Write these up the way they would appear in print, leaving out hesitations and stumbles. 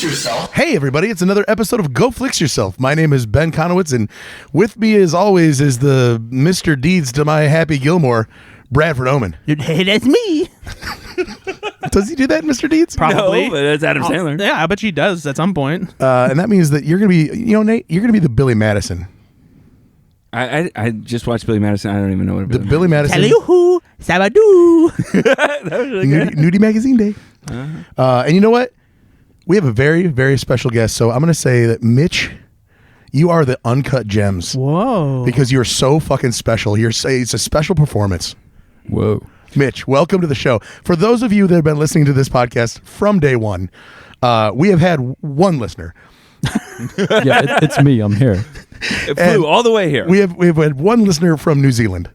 Yourself. Hey everybody, it's another episode of Go Flix Yourself. My name is Ben Konowitz, and with me as always is the Mr. Deeds to my Happy Gilmore, Bradford Oman. Hey, that's me. Does he do that, Mr. Deeds? Probably. No, but that's Adam Sandler. Yeah, I bet she does at some point. And that means that you're going to be, Nate, you're going to be the Billy Madison. I just watched Billy Madison. I don't even know what The Billy Madison. Hello, Sabadoo. that was really good. Nudie Magazine Day. And you know what? We have a very, very special guest. So I'm going to say that, Mitch, you are the uncut gems. Whoa. Because you're so fucking special. It's a special performance. Whoa. Mitch, welcome to the show. For those of you that have been listening to this podcast from day one, we have had one listener. Yeah, it's me. I'm here. It flew all the way here. We have had one listener from New Zealand,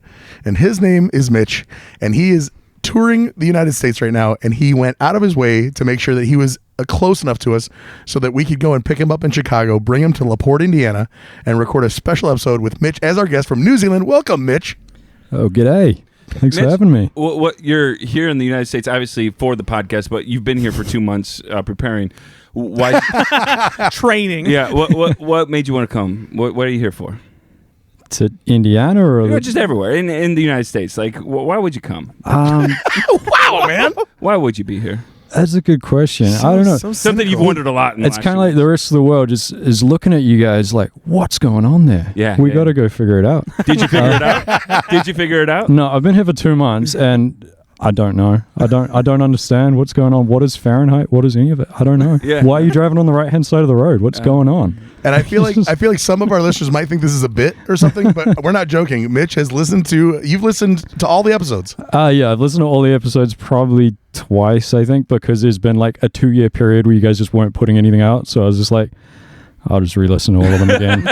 and his name is Mitch, and he is touring the United States right now, and he went out of his way to make sure that he was close enough to us so that we could go and pick him up in Chicago, bring him to LaPorte, Indiana, and record a special episode with Mitch as our guest from New Zealand. Welcome, Mitch. Oh, g'day. Thanks Mitch, for having me. What you're here in the United States, obviously for the podcast, but you've been here for 2 months preparing. Why? Training. Yeah. What made you want to come? What are you here for? To Indiana or Just everywhere in the United States. Like, why would you come? Wow, man. Why would you be here? That's a good question. I don't know. Something you've wondered a lot. It's kind of like the rest of the world is looking at you guys like, what's going on there? Yeah, we got to go figure it out. Did you figure it out? Did you figure it out? No, I've been here for 2 months and I don't know. I don't understand what's going on. What is Fahrenheit? What is any of it? I don't know. Yeah. Why are you driving on the right hand side of the road? What's going on? And I feel like some of our listeners might think this is a bit or something, but we're not joking. Mitch has you've listened to all the episodes. Yeah, I've listened to all the episodes probably twice, I think, because there's been like a 2-year period where you guys just weren't putting anything out. So I was just like, I'll just re-listen to all of them again.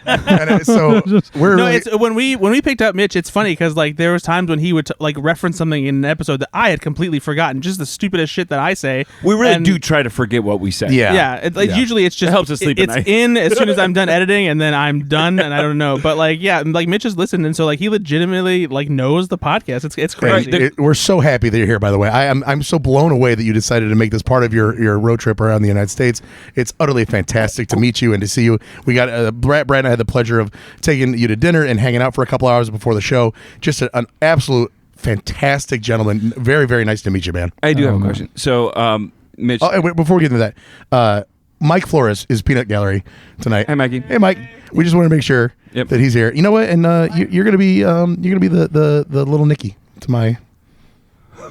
And so we're No, really, it's when we picked up Mitch, it's funny because like there was times when he would like reference something in an episode that I had completely forgotten, just the stupidest shit that I say. We really And- do try to forget what we say. Yeah, usually it's just It helps us sleep at It's night. in as soon as I'm done editing, and then I'm done, and I don't know. But like, yeah, like Mitch has listened, and so like he legitimately like knows the podcast. It's crazy. we're so happy that you're here, by the way. I'm so blown away that you decided to make this part of your road trip around the United States. It's utterly fantastic to meet you and to see you. We got Brad and I had the pleasure of taking you to dinner and hanging out for a couple hours before the show. Just an absolute fantastic gentleman. Very, very nice to meet you, man. I do have a question. So, Mitch. Oh, wait, before we get into that, Mike Flores is Peanut Gallery tonight. Hi, Mikey. Hey, Mike. We just want to make sure Yep. that he's here. You know what? And you're gonna be the little Nicky to my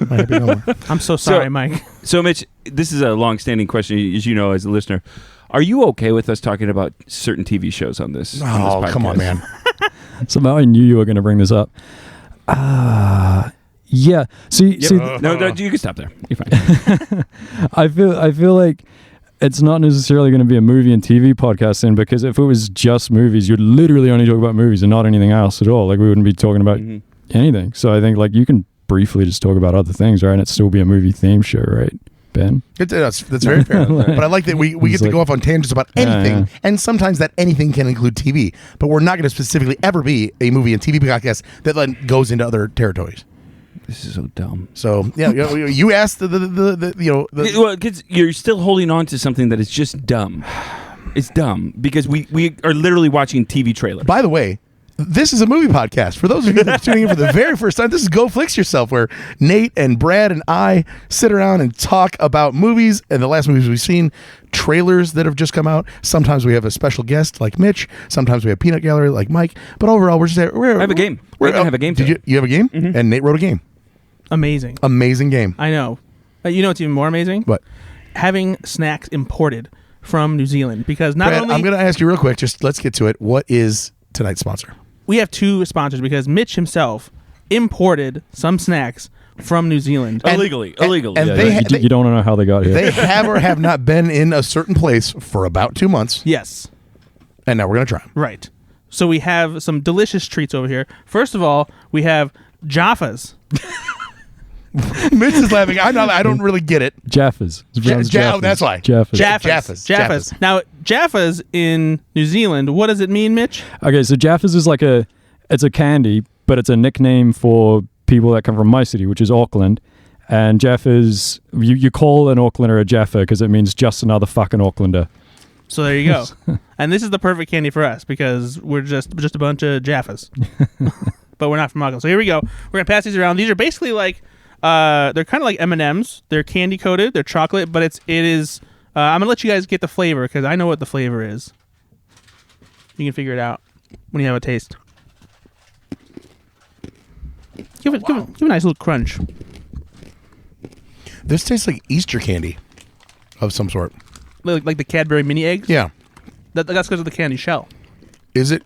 Happy Gilmore. I'm so sorry, Mike. So, Mitch, this is a long-standing question, as you know, as a listener. Are you okay with us talking about certain TV shows on this? Oh, come on, man. Somehow I knew you were going to bring this up. Yeah. See, No, you can stop there. You're fine. I feel like it's not necessarily going to be a movie and TV podcast then, because if it was just movies, you'd literally only talk about movies and not anything else at all. Like we wouldn't be talking about anything. So I think like you can briefly just talk about other things, right? And it'd still be a movie theme show, right, Ben? That's very fair. But I like that we get to go off on tangents about anything, and sometimes that anything can include TV. But we're not going to specifically ever be a movie and TV podcast that then goes into other territories. This is so dumb. So yeah, you asked Well, kids, you're still holding on to something that is just dumb. It's dumb because we are literally watching TV trailers. By the way, this is a movie podcast. For those of you that are tuning in for the very first time, this is Go Flix Yourself, where Nate and Brad and I sit around and talk about movies and the last movies we've seen, trailers that have just come out. Sometimes we have a special guest like Mitch. Sometimes we have Peanut Gallery like Mike. But overall, we're just there. I have a game. We're going to have a game. Did you have a game? Mm-hmm. And Nate wrote a game. Amazing. Amazing game. I know. You know what's even more amazing? What? Having snacks imported from New Zealand, because not Brad, only I'm going to ask you real quick. Just let's get to it. What is tonight's sponsor? we have two sponsors because Mitch himself imported some snacks from New Zealand. Illegally. And You don't know how they got here. They have or have not been in a certain place for about 2 months. Yes. And now we're going to try them. Right. So we have some delicious treats over here. First of all, we have Jaffas. Mitch is laughing. I don't really get it. Jaffas. Jaffas. That's why. Jaffas. Jaffas. Now, Jaffas in New Zealand, what does it mean, Mitch? Okay, so Jaffas is like it's a candy, but it's a nickname for people that come from my city, which is Auckland. And Jaffas, you call an Aucklander a Jaffa because it means just another fucking Aucklander. So there you go. And this is the perfect candy for us because we're just a bunch of Jaffas. But we're not from Auckland. So here we go. We're going to pass these around. These are basically like, they're kind of like M&Ms. They're candy coated. They're chocolate, but it is, I'm going to let you guys get the flavor because I know what the flavor is. You can figure it out when you have a taste. Give it a nice little crunch. This tastes like Easter candy of some sort. Like the Cadbury mini eggs? Yeah. That's because of the candy shell. Does it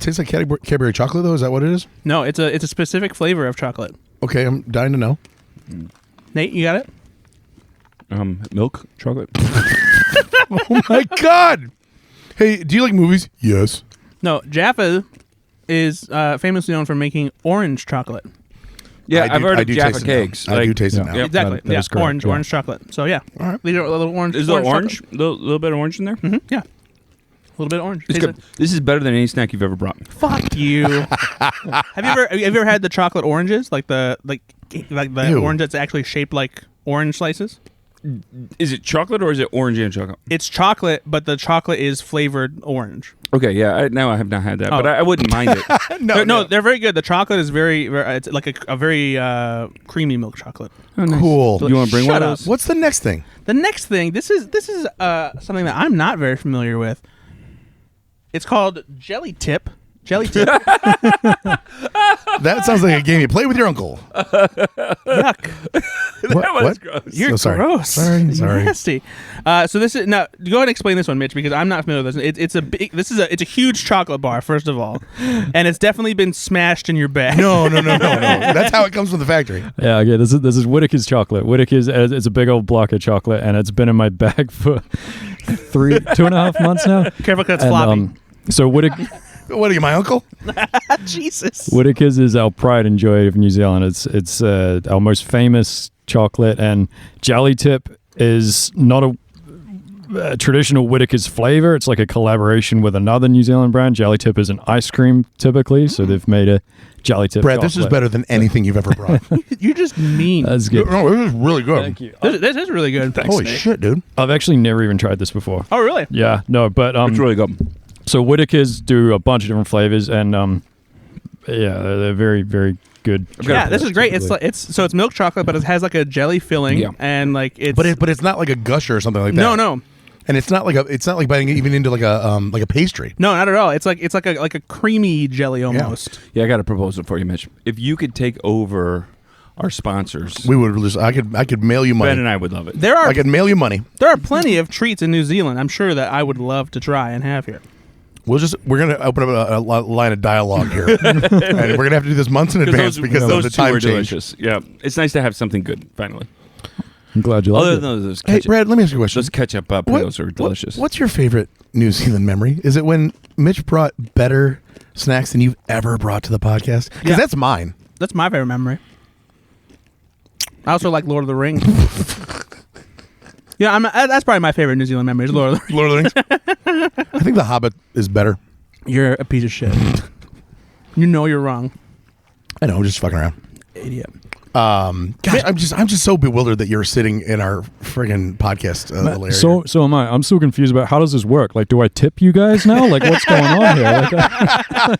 taste like Cadbury chocolate though? Is that what it is? No, it's a specific flavor of chocolate. Okay, I'm dying to know. Nate, you got it? Milk chocolate. Oh my god! Hey, do you like movies? Yes. No, Jaffa is famously known for making orange chocolate. Yeah, I've heard I of do Jaffa taste it cakes. now. I do taste it now. Yep. Exactly. That is correct, orange chocolate. So yeah. All right. These are a little orange. Is there orange? orange? Little bit of orange in there? Mm-hmm. Yeah. A little bit of orange. It's good. This is better than any snack you've ever brought. Fuck you. Have you ever had the chocolate oranges, like the Ew. orange that's actually shaped like orange slices? Is it chocolate or is it orange and chocolate? It's chocolate, but the chocolate is flavored orange. Okay, yeah. Now I have not had that, but I wouldn't mind it. No, they're very good. The chocolate is very it's like a very creamy milk chocolate. Oh, nice. Cool. You want to bring Shut one of up. those? What? What's the next thing? The next thing, this is something that I'm not very familiar with. It's called Jelly Tip. Jelly Tip. That sounds like a game you play with your uncle. Yuck. was gross. You're So sorry. gross. Sorry. Nasty. So this is now. Go ahead and explain this one, Mitch, because I'm not familiar with this. It's a huge chocolate bar, first of all, and it's definitely been smashed in your bag. No. That's how it comes from the factory. Yeah, okay. This is Whittaker's chocolate. Whittaker's it's a big old block of chocolate, and it's been in my bag for 2.5 months now. Careful, because it's And, floppy. so Whittaker. What are you, my uncle? Jesus. Whittaker's is our pride and joy of New Zealand. It's our most famous chocolate, and Jelly Tip is not a traditional Whittaker's flavor. It's like a collaboration with another New Zealand brand. Jelly Tip is an ice cream typically, so they've made a Jelly Tip Brad, chocolate. this is better than anything you've ever brought. You're just mean. That's good. No, this is really good. Thank you. This is really good. Holy shit, dude. I've actually never even tried this before. Oh, really? Yeah, no, but It's really good. so Whittaker's do a bunch of different flavors, and yeah, they're very, very good. Yeah, this is great. It's milk chocolate, but it has like a jelly filling, Yeah. and like it's. But it's not like a gusher or something like that. No, And it's not like biting even into like a pastry. no, not at all. It's like a creamy jelly almost. Yeah, I got a proposal for you, Mitch. If you could take over our sponsors, We would just I could mail you money. Ben and I would love it. There I could mail you money. are plenty of treats in New Zealand. I'm sure that I would love to try and have here. We're gonna open up a line of dialogue here, and we're gonna have to do this months in advance because of those the two time are change. delicious. Yeah, it's nice to have something good finally. I'm glad you like Other it. than those Hey, ketchup, Brad, let me ask you a question. those ketchup potatoes are delicious. What's your favorite New Zealand memory? Is it when Mitch brought better snacks than you've ever brought to the podcast? Because Yeah. that's mine. That's my favorite memory. I also like Lord of the Rings. Yeah, that's probably my favorite New Zealand memory is Lord of the Rings. Lord of the Rings. I think The Hobbit is better. You're a piece of shit. You know you're wrong. I know, I'm just fucking around. Idiot. Gosh, I'm just so bewildered that you're sitting in our friggin' podcast little area. So am I. I'm still confused about how does this work? Like, do I tip you guys now? Like, what's going on here?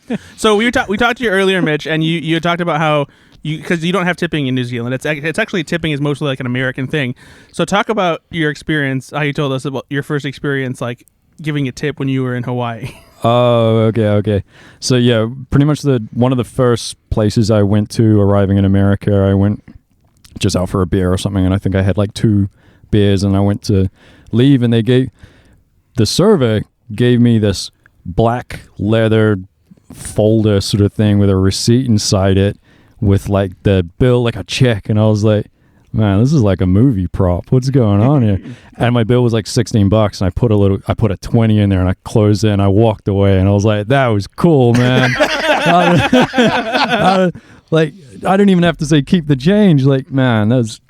Like, So we talked to you earlier, Mitch, and you talked about how because you don't have tipping in New Zealand. It's actually tipping is mostly like an American thing. So talk about your experience. How you told us about your first experience, like giving a tip when you were in Hawaii. oh, okay. So yeah, pretty much one of the first places I went to arriving in America, I went just out for a beer or something, and I think I had like 2 beers, and I went to leave, and the server gave me this black leather folder sort of thing with a receipt inside it with like the bill, like a check, and I was like, man, this is like a movie prop. What's going on here? And my bill was like $16, and I put a 20 in there, and I closed it, and I walked away, and I was like, that was cool, man. Like, I didn't even have to say keep the change. Like, man, that's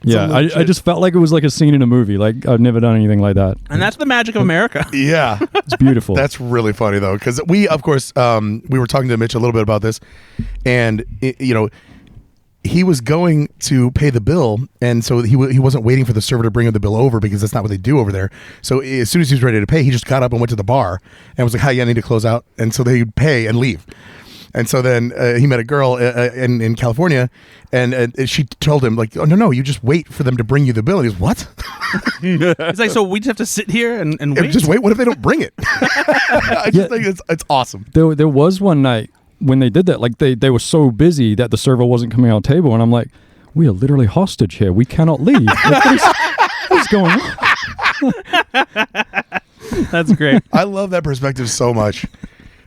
yeah. I just felt like it was like a scene in a movie. Like, I've never done anything like that. And that's the magic of America. yeah. It's beautiful. That's really funny though, because we, of course, we were talking to Mitch a little bit about this, and he was going to pay the bill, and so he wasn't waiting for the server to bring the bill over because that's not what they do over there. So as soon as he was ready to pay, he just got up and went to the bar and was like, "Hi, I need to close out." And so they'd pay and leave. And so then he met a girl in California, and she told him like, "Oh no, you just wait for them to bring you the bill." And he's what? It's like, so we just have to sit here and wait. Just wait. What if they don't bring it? I just think it's awesome. There was one night when they did that, like they were so busy that the server wasn't coming on table, and I'm like, we are literally hostage here. We cannot leave. Like, what is going on? That's great. I love that perspective so much.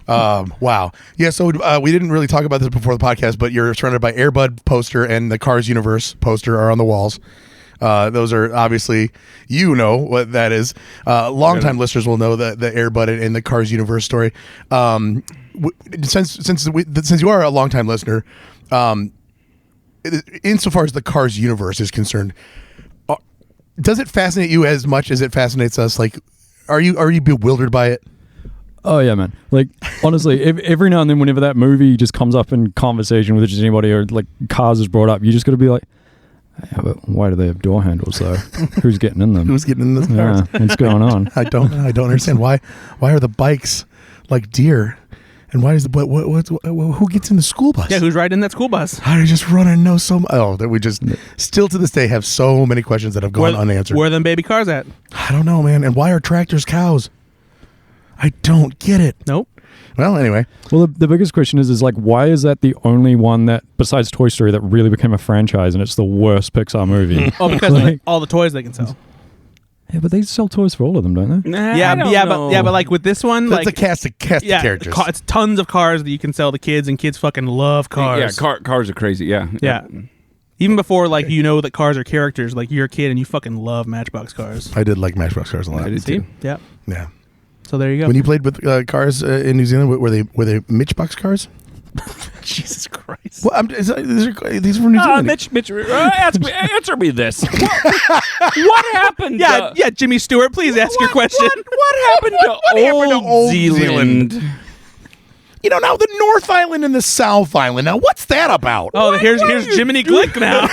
Wow. Yeah, so we didn't really talk about this before the podcast, but you're surrounded by Airbud poster and the Cars Universe poster are on the walls. Those are obviously, you know what that is. Longtime listeners will know the Airbud and the Cars Universe story. Since you are a longtime listener, insofar as the Cars Universe is concerned, does it fascinate you as much as it fascinates us? Like, are you bewildered by it? Oh yeah, man. Like honestly, every now and then, whenever that movie just comes up in conversation with just anybody, or like Cars is brought up, you just got to be like, yeah, but why do they have door handles though? Who's getting in them? Who's getting in this cars? Yeah, what's going on? I don't understand why are the bikes like deer, and why is who gets in the school bus? Yeah, who's riding that school bus? I just run and know so much. Oh, that we just still to this day have so many questions that have gone unanswered. Where are them baby cars at? I don't know, man. And why are tractors cows? I don't get it. Nope. Well, anyway. Well, the biggest question is like, why is that the only one that, besides Toy Story, that really became a franchise, and it's the worst Pixar movie? Oh, because like, all the toys they can sell. Yeah, but they sell toys for all of them, don't they? Nah, but like with this one, that's like a cast of characters. It's tons of cars that you can sell to kids, and kids fucking love cars. Yeah, cars are crazy. Yeah. Even before, like, you know that cars are characters, like you're a kid and you fucking love Matchbox cars. I did like Matchbox cars a lot. I did See? too. Yeah. Yeah. So there you go. When you played with cars in New Zealand, were they Mitchbox cars? Jesus Christ. Well, these are from New Zealand. Mitch, answer me this. What happened? Yeah, Jimmy Stewart, please ask your question. What happened to Old Zealand? You know, now the North Island and the South Island. Now, what's that about? Oh, here's Jiminy Glick now.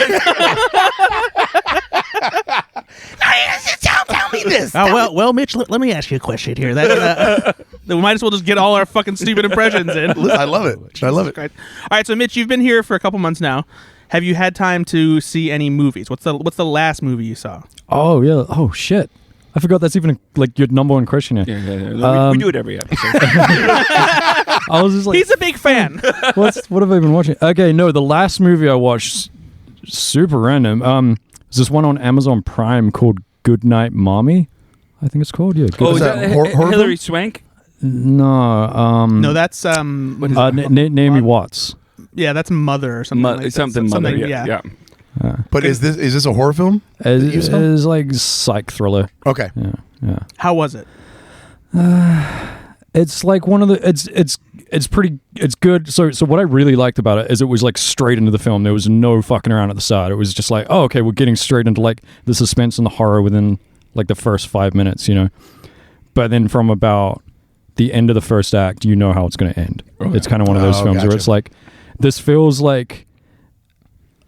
Tell me this. Oh, well, Mitch, let me ask you a question here. We might as well just get all our fucking stupid impressions in. I love it. I love it. All right, so Mitch, you've been here for a couple months now. Have you had time to see any movies? What's the last movie you saw? Oh yeah. Oh shit. I forgot that's even like your number one question here. Yeah. We do it every episode. I was just like, he's a big fan. what have I been watching? Okay, no, the last movie I watched, super random. There's this one on Amazon Prime called Good Night Mommy, I think it's called. Yeah. Is that Hilary Swank? No. No, that's what is Naomi Watts. Yeah, that's Mother or something. Like something Mother. Yeah. But is this a horror film? It's like psych thriller. Okay. Yeah. How was it? It's like one of the it's good. So what I really liked about it is it was like straight into the film. There was no fucking around at the start. It was just like, oh, okay, we're getting straight into like the suspense and the horror within like the first 5 minutes, you know. But then from about the end of the first act, you know how it's going to end. Oh, it's kind of one of those films where it's like, this feels like,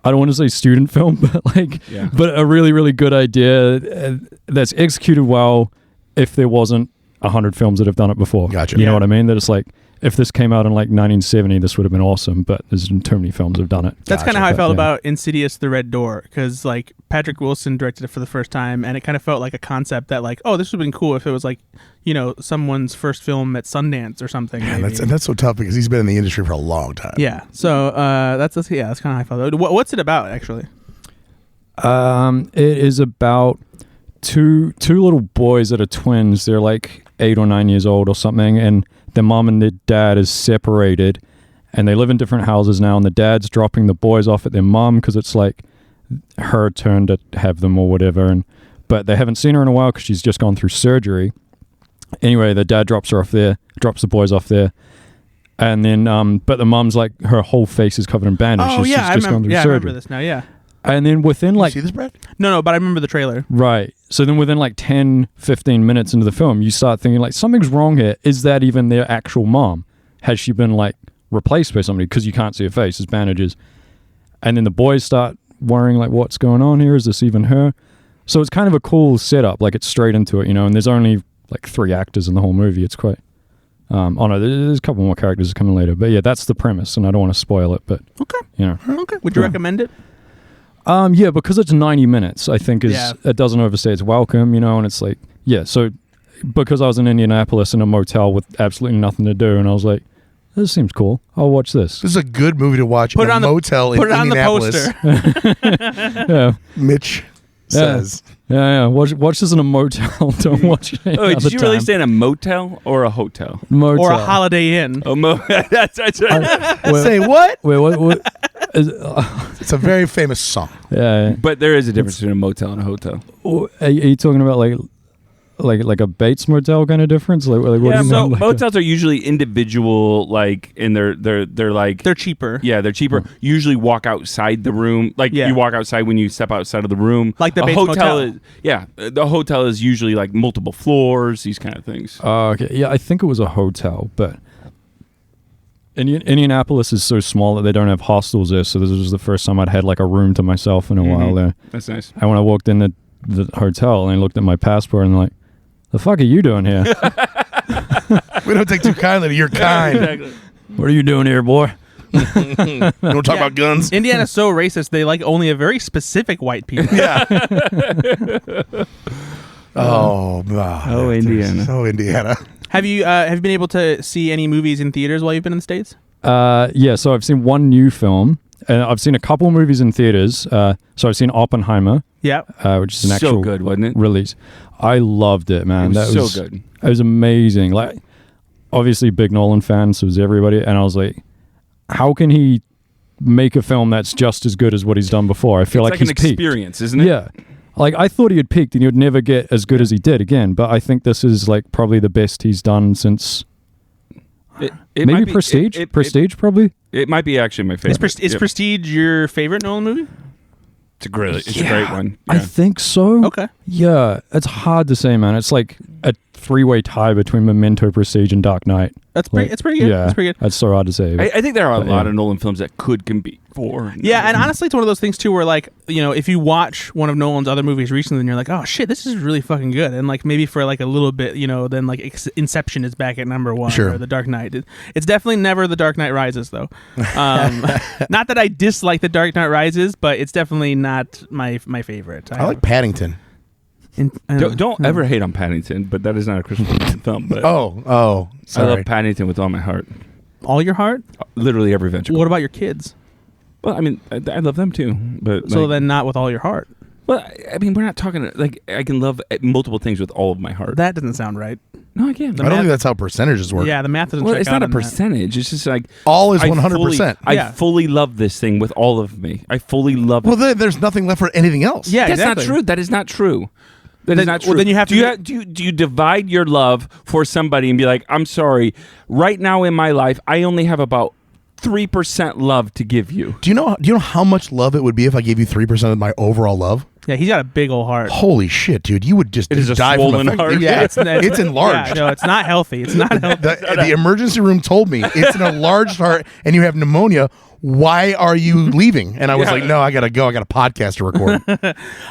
I don't want to say student film, but like, but a really, really good idea that's executed well. If there wasn't 100 films that have done it before, you know what I mean? That it's like, if this came out in like 1970, this would have been awesome, but there's too many films that have done it. That's kind of how I felt about Insidious: The Red Door, because like Patrick Wilson directed it for the first time, and it kind of felt like a concept that like, oh, this would have been cool if it was like, you know, someone's first film at Sundance or something. Yeah, that's so tough because he's been in the industry for a long time. Yeah, so that's kind of how I felt. What's it about actually? It is about two little boys that are twins. They're like 8 or 9 years old or something, and their mom and their dad is separated, and they live in different houses now, and the dad's dropping the boys off at their mom because it's like her turn to have them or whatever, but they haven't seen her in a while because she's just gone through surgery. Anyway, the dad drops the boys off there, and then but the mom's like, her whole face is covered in bandages. Oh, she's yeah, just gone through surgery. I remember this now, yeah. And then within like... You see this, Brad? No, but I remember the trailer. Right. So then within like 10, 15 minutes into the film, you start thinking like, something's wrong here. Is that even their actual mom? Has she been like replaced by somebody? Because you can't see her face. There's bandages. and then the boys start worrying like, what's going on here? Is this even her? So it's kind of a cool setup. Like it's straight into it, and there's only like 3 actors in the whole movie. It's quite. Oh no, there's a couple more characters coming later, but yeah, that's the premise, and I don't want to spoil it. But okay, okay. Would you recommend it? Yeah, because it's 90 minutes. I think it doesn't overstay its welcome, and it's like So because I was in Indianapolis in a motel with absolutely nothing to do, and I was like, this seems cool. I'll watch this. This is a good movie to watch in a motel in Indianapolis. Put it on the poster. Yeah, Mitch says. Yeah. Watch this in a motel. Don't watch it. Oh, did you really stay in a motel or a hotel? Motel. Or a Holiday Inn? Oh, that's Say what? Wait, what? It's a very famous song. Yeah. But there is a difference between a motel and a hotel. Are you talking about like a Bates Motel kind of difference? Like what do you so mean? motels are usually individual, like, and they're like they're cheaper. Yeah, they're cheaper. Usually walk outside the room, like you walk outside when you step outside of the room. Like the Bates Motel. The hotel is usually like multiple floors, these kind of things. Okay, yeah, I think it was a hotel, but Indianapolis is so small that they don't have hostels there. So this was the first time I'd had like a room to myself in a while there. That's nice. And when I walked in the hotel and I looked at my passport and like, the fuck are you doing here? We don't take too kindly to your kind. Exactly. What are you doing here, boy? You don't talk about guns. Indiana's so racist, they like only a very specific white people. Yeah. Indiana. Oh, Indiana. Have you been able to see any movies in theaters while you've been in the States? Yeah, so I've seen one new film. I've seen a couple movies in theaters. So I've seen Oppenheimer. Yeah. Which is an actual good, wasn't it? release. I loved it, man. It was so good. It was amazing. Like, obviously, big Nolan fan, so was everybody. And I was like, how can he make a film that's just as good as what he's done before? I feel it's like an he's peaked. experience, isn't it? Yeah. Like, I thought he had peaked and he would never get as good as he did again. But I think this is like probably the best he's done since maybe Prestige. Prestige, probably. It might be actually my favorite. Is Prestige your favorite Nolan movie? It's a great one. Yeah. I think so. Okay. Yeah, it's hard to say, man. It's like a 3-way tie between Memento, Prestige, and Dark Knight. It's pretty good. Yeah, it's pretty good. That's so hard to say. I think there are a lot of Nolan films that could compete for. Yeah, and honestly, it's one of those things too where, like, if you watch one of Nolan's other movies recently, then you're like, oh shit, this is really fucking good. And like maybe for like a little bit, then like Inception is back at number 1, Sure. or The Dark Knight. It's definitely never The Dark Knight Rises though. Not that I dislike The Dark Knight Rises, but it's definitely not my favorite. I like Paddington. Don't ever hate on Paddington, but that is not a Christopher Nolan film. But Oh, sorry. I love Paddington with all my heart. All your heart? Literally every venture. What about your kids? Well, I mean, I love them too, but So then not with all your heart. Well, I mean, we're not talking like I can love multiple things with all of my heart. That doesn't sound right. No, I can't. I don't think that's how percentages work. Yeah, the math doesn't Well, check it's out not a on that. percentage. It's just like All is 100%. I fully love this thing with all of me. I fully love Well, it. then there's nothing left for anything else. Yeah, That's exactly. not true. That is not true. That is not true. Well, then you have to do you divide your love for somebody and be like, I'm sorry, right now in my life, I only have about 3% love to give you. Do you know how much love it would be if I gave you 3% of my overall love? Yeah, he's got a big old heart. Holy shit, dude! You would just It is a die swollen from heart. Yeah, it's enlarged. Yeah, no, it's not healthy. It's not healthy. The emergency room told me it's an enlarged heart and you have pneumonia. Why are you leaving? And I was like, no, I gotta go. I got a podcast to record.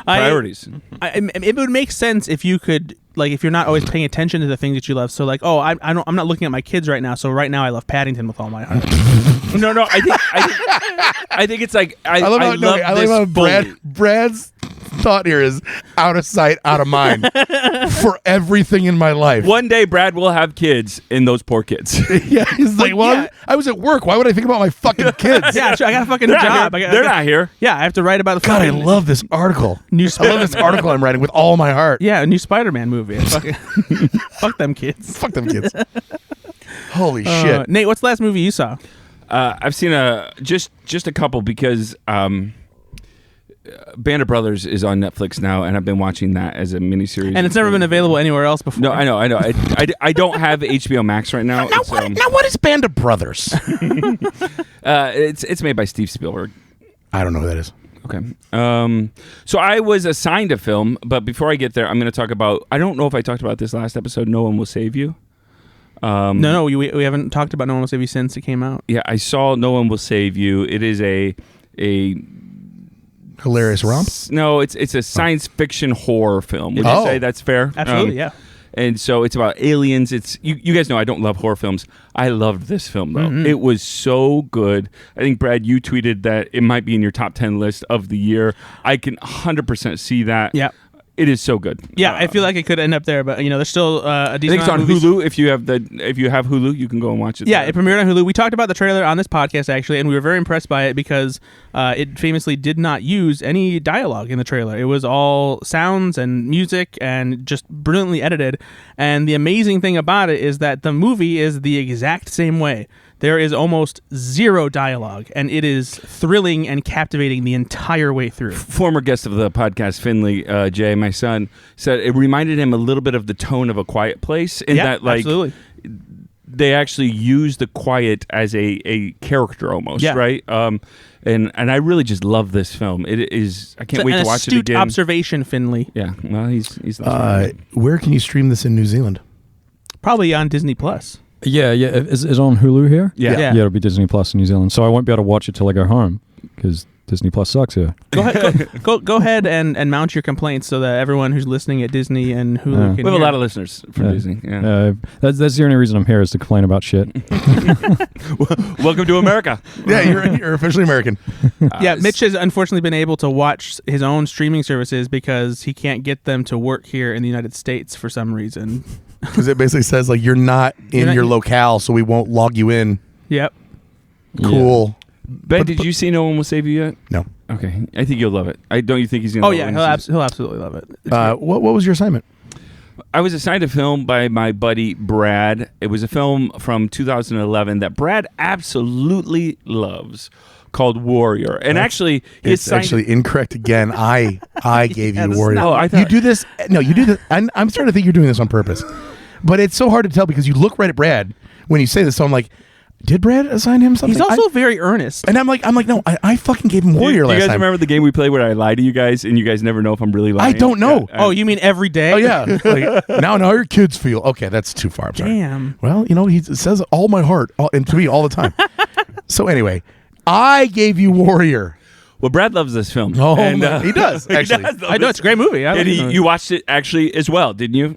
Priorities. It would make sense if you could, like, if you're not always paying attention to the things that you love. So, like, I'm not looking at my kids right now. So right now, I love Paddington with all my heart. No. I think it's like I love how Brad's thought here is out of sight, out of mind for everything in my life. One day, Brad will have kids, and those poor kids. Yeah, he's like, well, I was at work. Why would I think about my fucking kids? Yeah, sure, I got a fucking job. They're not here. Yeah, I have to write about the God, I fucking love this article. new I love this article I'm writing with all my heart. Yeah, a new Spider-Man movie. Fuck them kids. Fuck them kids. Holy shit. Nate, what's the last movie you saw? I've seen just a couple because Band of Brothers is on Netflix now, and I've been watching that as a miniseries. And it's never been available anywhere else before. No, I know. I don't have HBO Max right now. Now what is Band of Brothers? It's made by Steve Spielberg. I don't know who that is. Okay. So I was assigned a film, but before I get there, I'm going to talk about. I don't know if I talked about this last episode. No One Will Save You. No, we haven't talked about No One Will Save You since it came out. Yeah, I saw No One Will Save You. It is a a Hilarious romp. No, it's a science fiction horror film. Would Oh. you say that's fair? Absolutely, yeah. And so it's about aliens. It's you guys know I don't love horror films. I loved this film though. Mm-hmm. It was so good. I think Brad, you tweeted that it might be in your top 10 list of the year. I can 100% see that. Yeah. It is so good. Yeah, I feel like it could end up there, but there's still a I decent think it's on amount of movies. Hulu. If you have Hulu, you can go and watch it. Yeah, there. it premiered on Hulu. We talked about the trailer on this podcast, actually, and we were very impressed by it because it famously did not use any dialogue in the trailer. It was all sounds and music and just brilliantly edited. And the amazing thing about it is that the movie is the exact same way. There is almost zero dialogue, and it is thrilling and captivating the entire way through. Former guest of the podcast, Finley, Jay, my son, said it reminded him a little bit of the tone of A Quiet Place in that, like, absolutely. they actually use the quiet as a character almost, Yeah. right? And I really just love this film. It is. I can't wait An to watch it astute again. observation, Finley. Yeah, well, he's not Where can you stream this in New Zealand? Probably on Disney Plus. Yeah. Is it on Hulu here? Yeah. Yeah. It'll be Disney Plus in New Zealand. So I won't be able to watch it till I go home because Disney Plus sucks here. Go ahead, go ahead and mount your complaints so that everyone who's listening at Disney and Hulu Yeah. can We have a hear. lot of listeners from Yeah. Disney. Yeah. That's the only reason I'm here is to complain about shit. Welcome to America. Yeah, you're officially American. Yeah, Mitch has unfortunately been able to watch his own streaming services because he can't get them to work here in the United States for some reason. Because it basically says, like, you're not in not- your locale, so we won't log you in. Yep. Cool. Ben, did you see No One Will Save You yet? No. Okay, I think you'll love it. Don't you think he's gonna? Oh love yeah, it? he'll absolutely love it. What was your assignment? I was assigned a film by my buddy Brad. It was a film from 2011 that Brad absolutely loves, called Warrior. And actually, he It's assigned actually incorrect again. I gave Yeah, you this is Warrior. not- Oh, I You thought- do this. No, you do this. I'm starting to think you're doing this on purpose. But it's so hard to tell because you look right at Brad when you say this. So I'm like, did Brad assign him something? He's also very earnest. and I'm like, no, I fucking gave him Do Warrior you last guys time. remember the game we played where I lie to you guys and you guys never know if I'm really lying? I don't know. Yeah, Oh, you mean every day? Oh yeah. Like, now your kids feel okay. That's too far. I'm sorry. Damn. Well, he says all my heart and to me all the time. So anyway, I gave you Warrior. Well, Brad loves this film. Oh, and, he does actually. does love I know this. it's a great movie. I And like it. you watched it actually as well, didn't you?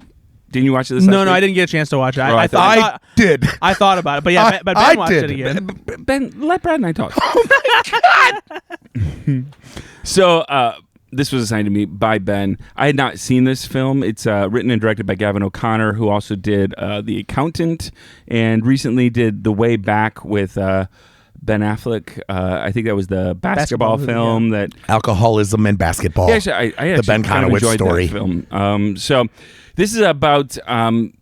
Didn't you watch it this No, last no, I week? didn't get a chance to watch it. Oh, I thought- I did. I thought about it, but yeah, but Ben I watched did. it again. Ben, let Brad and I talk. Oh my god! So this was assigned to me by Ben. I had not seen this film. It's written and directed by Gavin O'Connor, who also did The Accountant and recently did The Way Back with Ben Affleck. I think that was the basketball film that. Alcoholism and basketball. Yeah, actually, I actually The Ben kind of Konowitz enjoyed story. that film. So this is about. It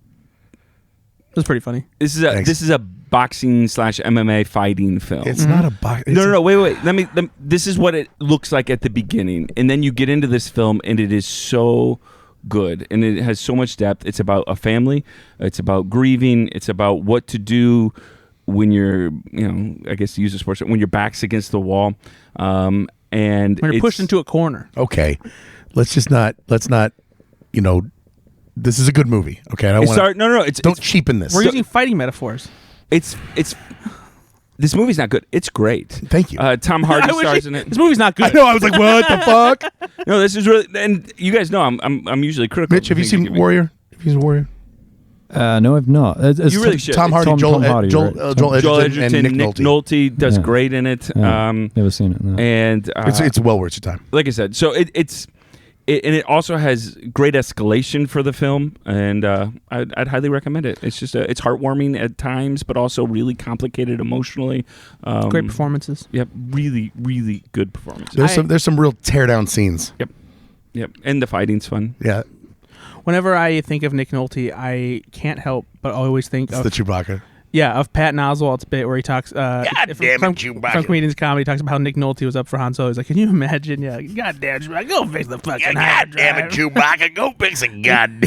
was pretty funny. This is Thanks. a boxing / MMA fighting film. It's not a box. No, wait. This is what it looks like at the beginning, and then you get into this film, and it is so good, and it has so much depth. It's about a family. It's about grieving. It's about what to do when you're, I guess to use a sports, when your back's against the wall, and When you're pushed into a corner. Okay. Let's not. This is a good movie. Okay. I don't want to. No. Don't cheapen this. We're using fighting metaphors. It's this movie's not good. It's great. Thank you. Tom Hardy I wish stars in it. This movie's not good. I know. I was like, what the fuck? No, this is really, and you guys know I'm usually critical. Mitch, have you seen Warrior? Have you seen Warrior? No, I've not. It's You really should. Tom Hardy, Tom Joel Hardy, Joel right? Joel Joel Edgerton, Edgerton, and Nick Nolte. Nolte does Yeah. great in it. Yeah. Never seen it. No. And It's well worth your time. like I said, so and it also has great escalation for the film, and I'd highly recommend it. It's just it's heartwarming at times, but also really complicated emotionally. Great performances. Yep, really, really good performance. There's some real tear down scenes. Yep, and the fighting's fun. Yeah, Whenever I think of Nick Nolte, I can't help but always think it's of the Chewbacca. of Patton Oswalt's bit where he talks. damn it, Chewbacca. From Comedian's Comedy, talks about how Nick Nolte was up for Han Solo. He's like, "Can you imagine? Yeah, goddamn, Chewbacca, go fix the fucking hyperdrive." Chewbacca, go fix a gun.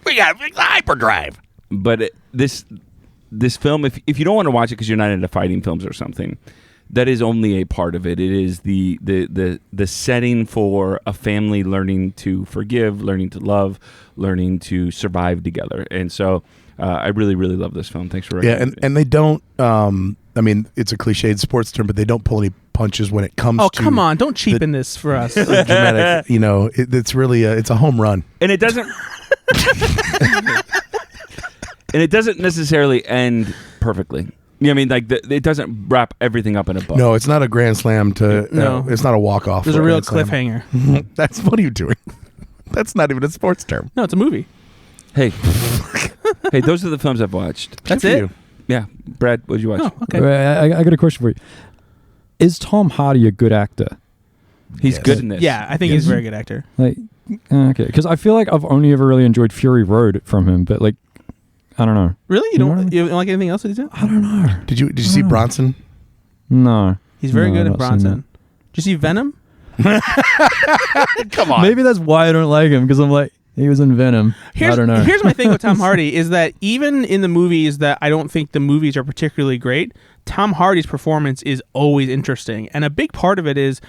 We gotta fix the hyperdrive. But this film, if you don't want to watch it because you're not into fighting films or something, that is only a part of it. It is the setting for a family learning to forgive, learning to love, learning to survive together. And so I really, really love this film. Thanks for recommending it. And they don't. I mean, it's a cliched sports term, but they don't pull any punches when it comes Oh, to come on. Don't cheapen this for us. dramatic. It's really it's a home run. And it doesn't. And it doesn't necessarily end perfectly. You know what I mean? Like it doesn't wrap everything up in a bow. No, it's not a grand slam to. No. It's not a walk off. There's a real cliffhanger. That's what are you doing? That's not even a sports term. No, it's a movie. Hey, hey, those are the films I've watched. That's Good for it? you. Yeah, Brad, what did you watch? Oh, okay. I got a question for you. Is Tom Hardy a good actor? He's Yes. good in this. Yeah, I think he's a very good actor. Like, okay, because I feel like I've only ever really enjoyed Fury Road from him, but like, I don't know. Really? You You know don't, what I mean? you don't like anything else that he's in? I don't know. Did you see Bronson? No. He's very No, good I've at not seen Bronson. Did you see Venom? Come on. Maybe that's why I don't like him, because I'm like, he was in Venom. I don't know. Here's my thing with Tom Hardy is that even in the movies that I don't think the movies are particularly great, Tom Hardy's performance is always interesting. And a big part of it is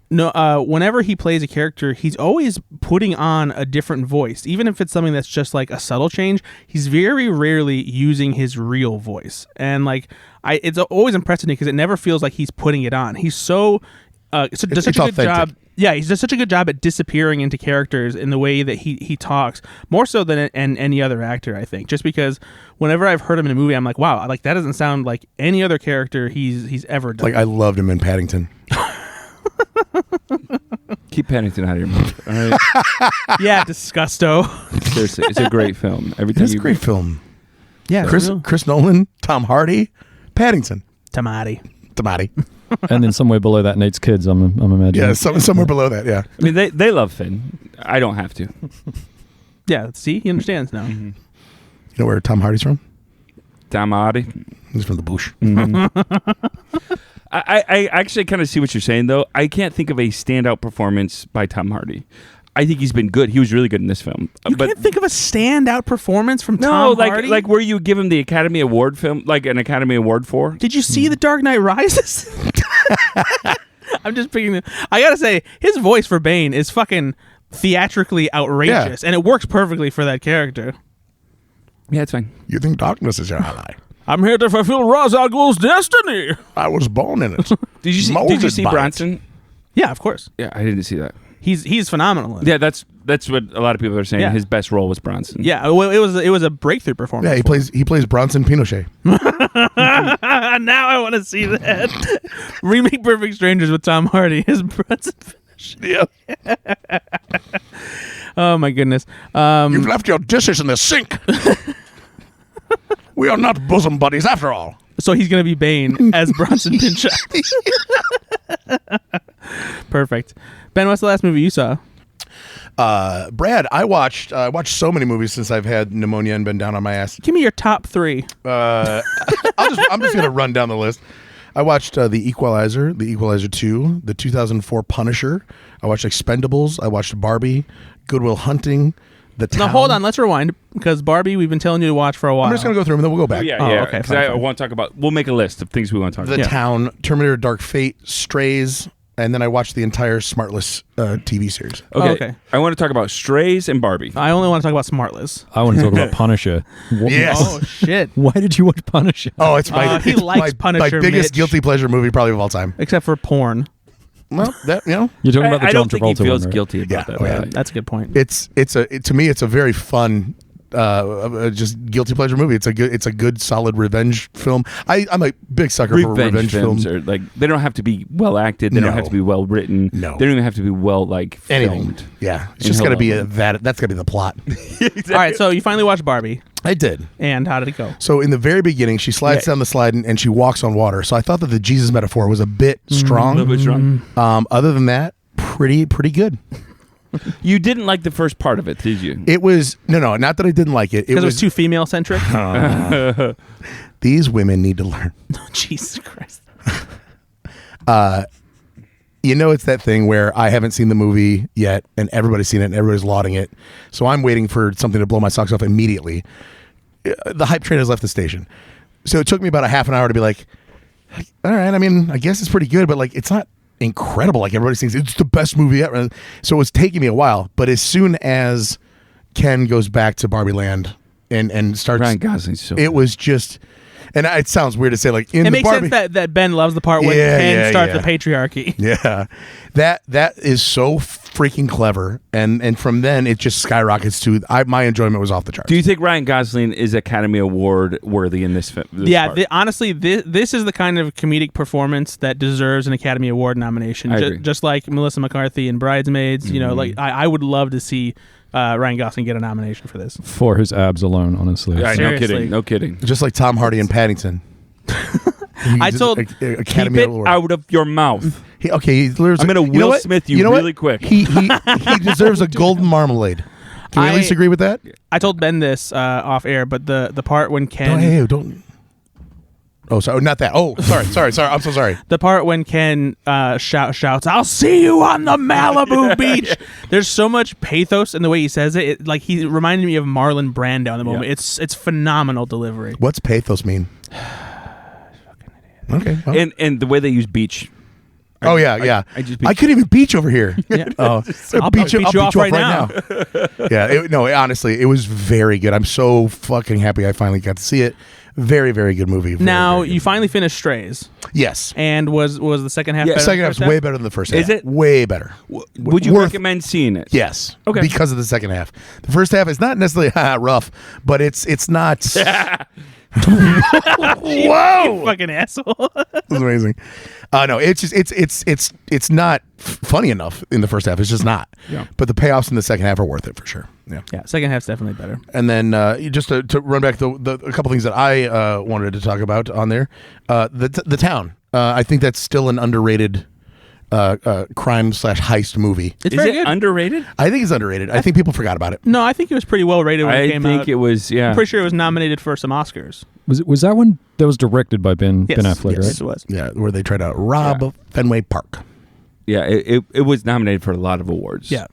whenever he plays a character, he's always putting on a different voice. Even if it's something that's just like a subtle change, he's very rarely using his real voice. And like it's always impressive me because it never feels like he's putting it on. He's does such a good authentic. job. Yeah, he does such a good job at disappearing into characters in the way that he talks, more so than any other actor, I think. Just because whenever I've heard him in a movie, I'm like, wow, like that doesn't sound like any other character he's ever done. Like I loved him in Paddington. Keep Paddington out of your mouth. All right? Yeah, disgusto. Seriously, it's a great film. Every time It's a great film. Yeah, Chris Nolan, Tom Hardy, Paddington, Tamati. And then somewhere below that, Nate's kids, I'm imagining. Yeah, somewhere below that. Yeah. I mean, they love Finn. I don't have to. Yeah, see, he understands now. You know where Tom Hardy's from? Tom Hardy. He's from the bush. I actually kind of see what you're saying, though. I can't think of a standout performance by Tom Hardy. I think he's been good. He was really good in this film. You can't think of a standout performance from No, Tom Hardy? like where you give him the Academy Award film, like an Academy Award for. Did you see The Dark Knight Rises? I'm just picking I gotta say, his voice for Bane is fucking theatrically outrageous, and it works perfectly for that character. Yeah, it's fine. You think darkness is your ally? I'm here to fulfill Ra's al Ghul's destiny. I was born in it. Did you see Molded by it. Bronson? Yeah, of course. Yeah, I didn't see that. He's phenomenal. In it. Yeah, that's what a lot of people are saying. Yeah. His best role was Bronson. Yeah, well, it was a breakthrough performance. Yeah, he plays Bronson Pinochet. Now I want to see that. Remake Perfect Strangers with Tom Hardy. His Bronson finish. Yeah. Oh my goodness. You've left your dishes in the sink. We are not bosom buddies after all. So he's gonna be Bane as Bronson Pinchot. Perfect. Ben, what's the last movie you saw? Brad, I watched so many movies since I've had pneumonia and been down on my ass. Give me your top 3. I'm just gonna run down the list. I watched The Equalizer, The Equalizer 2, the 2004 Punisher. I watched Expendables. I watched Barbie, Good Will Hunting, The Town. Now hold on, let's rewind because Barbie we've been telling you to watch for a while. I'm just gonna go through them and then we'll go back. Yeah, Oh, yeah. okay, Because fine, I fine. want to talk about. We'll make a list of things we want to talk The about. Town, Terminator Dark Fate, Strays, and then I watched the entire Smartless TV series. Okay. Okay. I want to talk about Strays and Barbie. I only want to talk about Smartless. I want to talk about Punisher. Yes. Oh shit. Why did you watch Punisher? Oh, it's my He it's likes Punisher, my biggest Mitch. guilty pleasure movie probably of all time. Except for porn. Well, that You're talking about the I John don't think he Travolta feels one, right? guilty about Yeah. that. Oh, yeah. That's a good point. to me it's a very fun just guilty pleasure movie. It's a good solid revenge film. I'm a big sucker for revenge films films. are like they don't have to be well acted. They don't No. have to be well written. No. They don't even have to be well like Anything. filmed. Yeah, it's And just got to he'll be love that's got to be the plot. All right, so you finally watched Barbie, I did. and how did it go? So in the very beginning, she slides Yeah. down the slide and she walks on water. So I thought that the Jesus metaphor was a bit A strong. little bit strong. Other than that, pretty good. You didn't like the first part of it, did you? It was no, not that I didn't like it. It Because it was was too female centric. these women need to learn. Jesus Christ. It's that thing where I haven't seen the movie yet, and everybody's seen it, and everybody's lauding it. So I'm waiting for something to blow my socks off immediately. The hype train has left the station. So it took me about a half an hour to be like, all right, I mean, I guess it's pretty good, but like, it's not incredible. Like everybody thinks it's the best movie ever. So it was taking me a while, but as soon as Ken goes back to Barbie Land and starts, Ryan Gosling's so it was just, And it sounds weird to say, like, in It the makes Barbie. sense that Ben loves the part when Ken starts the patriarchy. Yeah, that is so freaking clever, and from then it just skyrockets to my enjoyment was off the charts. Do you think Ryan Gosling is Academy Award worthy in this film? Honestly, this is the kind of comedic performance that deserves an Academy Award nomination. Just like Melissa McCarthy in Bridesmaids. You know, like I would love to see Ryan Gosling get a nomination for this. For his abs alone, honestly. Yeah, no kidding. Just like Tom Hardy in Paddington. I told Academy keep it Award. out of your mouth. I'm gonna Will Smith you really quick. He deserves a golden marmalade. Can we at least agree with that? I told Ben this off air, but the part when Ken don't. Oh, sorry, not that. Oh, sorry. I'm so sorry. The part when Ken shouts, "I'll see you on the Malibu beach." There's so much pathos in the way he says it. Like he reminded me of Marlon Brando in the moment. Yeah. It's phenomenal delivery. What's pathos mean? Okay. Well. And the way they use beach. I couldn't even beach over here. Yeah. Oh, I'll beat you off right now. Yeah. Honestly, it was very good. I'm so fucking happy I finally got to see it. Very, very good movie. Now you finally finished Strays. Yes. And was the second half? Yeah, better? The second half's way better than the first half. Is it? Way better. Would you recommend seeing it? Yes. Okay. Because of the second half. The first half is not necessarily rough, but it's not. Whoa! You fucking asshole. It was amazing. No, it's just it's not funny enough in the first half. It's just not. Yeah. But the payoffs in the second half are worth it for sure. Yeah. Yeah. Second half's definitely better. And then just to run back a couple things that I wanted to talk about on there, the town. I think that's still an underrated crime/heist movie. It's Is very it good. underrated? I think it's underrated. I think people forgot about it. No, I think it was pretty well rated when it came out. I think it was. Yeah. I'm pretty sure it was nominated for some Oscars. Was that one that was directed by Ben Affleck, yes, right? it was. Yeah, where they try to rob Fenway Park. Yeah, it was nominated for a lot of awards. Yeah.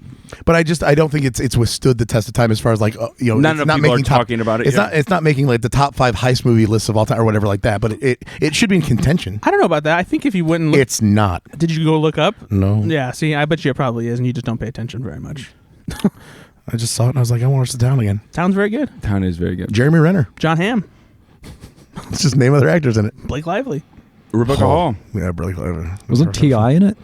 But I don't think it's withstood the test of time as far as like None of people are talking about it. It's not making like the top 5 heist movie lists of all time or whatever like that. But it should be in contention. I don't know about that. I think if you wouldn't look, It's not. did you go look up? No. Yeah, see, I bet you it probably is, and you just don't pay attention very much. I just saw it and I was like, I want to watch the town again. Town's very good. Town is very good. Jeremy Renner. John Hamm, Let's just name other actors in it. Blake Lively. Rebecca Hall. Yeah, really clever. Wasn't T.I. in it?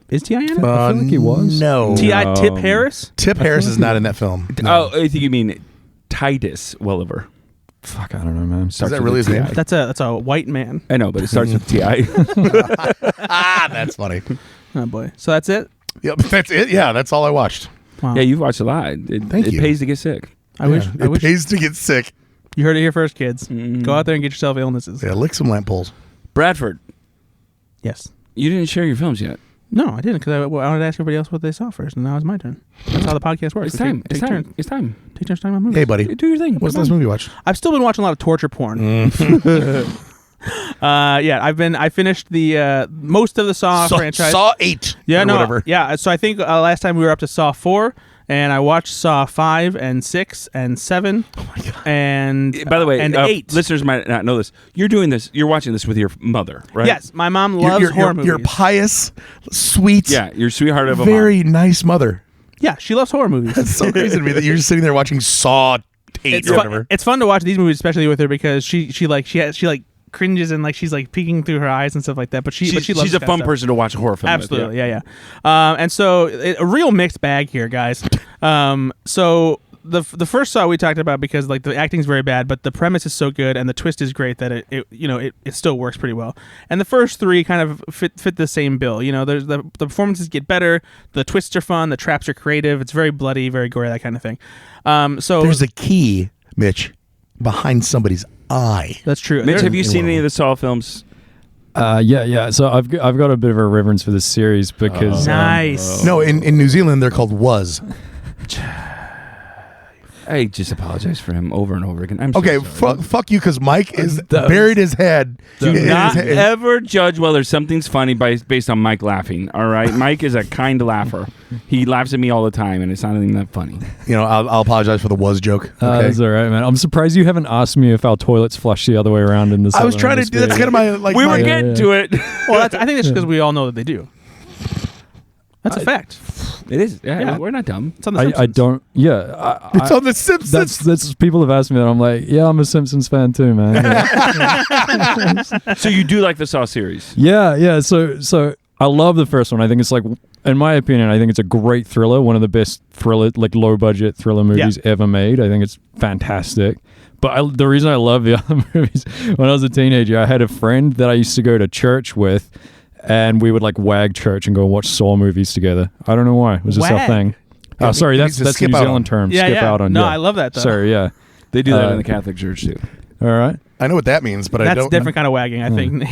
Is T.I. in it? I feel like he was. No. T.I. Tip Harris? Tip Harris is not in that film. No. Oh, I think you mean Titus Welliver. Fuck, I don't know, man. Is that really his name? That's a white man. I know, but it starts with T.I. That's funny. Oh boy. So that's it? Yep, that's it. Yeah, that's all I watched. Wow. Yeah, you've watched a lot. It you. pays to get sick. I wish It pays to get sick. you heard it here first, kids. Go out there and get yourself illnesses. Yeah, lick some lamp poles. Bradford, Yes. you didn't share your films yet. No, I didn't, because I wanted to ask everybody else what they saw first, and now it's my turn. That's how the podcast works. It's time. Take turns. It's time. Take turns talking about movies. Hey, buddy. Do your thing. What's the Come last on. movie you watched? I've still been watching a lot of torture porn. I finished the most of the Saw franchise. Saw 8. Yeah, or no, whatever. yeah. So I think last time we were up to Saw 4, and I watched Saw 5 and 6 and 7. Oh my god! And By the way, and 8. listeners might not know this. You're doing this. You're watching this with your mother, right? Yes, my mom loves horror movies. You're pious, sweet, Yeah, your sweetheart of a very nice mother. Yeah, she loves horror movies. It's so crazy to me that you're just sitting there watching Saw 8 or whatever. It's fun to watch these movies, especially with her, because she cringes and like she's like peeking through her eyes and stuff like that. But she loves she's a fun person to watch a horror film. Absolutely, yeah. And so a real mixed bag here, guys. So the first Saw we talked about, because like the acting's very bad, but the premise is so good and the twist is great that it still works pretty well. And the first 3 kind of fit the same bill. You know, there's the performances get better, the twists are fun, the traps are creative, it's very bloody, very gory, that kind of thing. So There's a key, Mitch, behind somebody's eye. that's true. Mitch, have you seen any of the Saw films? Yeah. So I've got a bit of a reverence for this series because Nice. No, in New Zealand they're called was. I just apologize for him over and over again. I'm so Okay, sorry. fuck you, because Mike is buried his head. Do in not his head. ever judge whether something's funny based on Mike laughing. All right, Mike is a kind laugher. He laughs at me all the time, and it's not even that funny. You know, I'll apologize for the was joke. Okay? That's all right, man. I'm surprised you haven't asked me if our toilets flush the other way around in this. I was trying to do that's kind of my like. We my, were getting to it. Well, I think that's because we all know that they do. That's a fact. It is. Yeah, Yeah. we're not dumb. It's on the Simpsons. I don't. Yeah, It's on The Simpsons. that's people have asked me that. I'm like, yeah, I'm a Simpsons fan too, man. Yeah. So you do like the Saw series? Yeah. So I love the first one. I think it's like, in my opinion, I think it's a great thriller. One of the best thriller, like low budget thriller movies ever made. I think it's fantastic. But the reason I love the other movies, when I was a teenager, I had a friend that I used to go to church with, and we would like wag church and go watch Saw movies together. I don't know why. It was just Wag? our thing. Yeah, Oh, sorry, it that's means to the skip New out Zealand on. term. Yeah, skip yeah. out on. No, yeah. I love that, though. Sorry, yeah. They do that in the Catholic Church too. All right. I know what that means, but I That's don't. different kind of wagging, I think.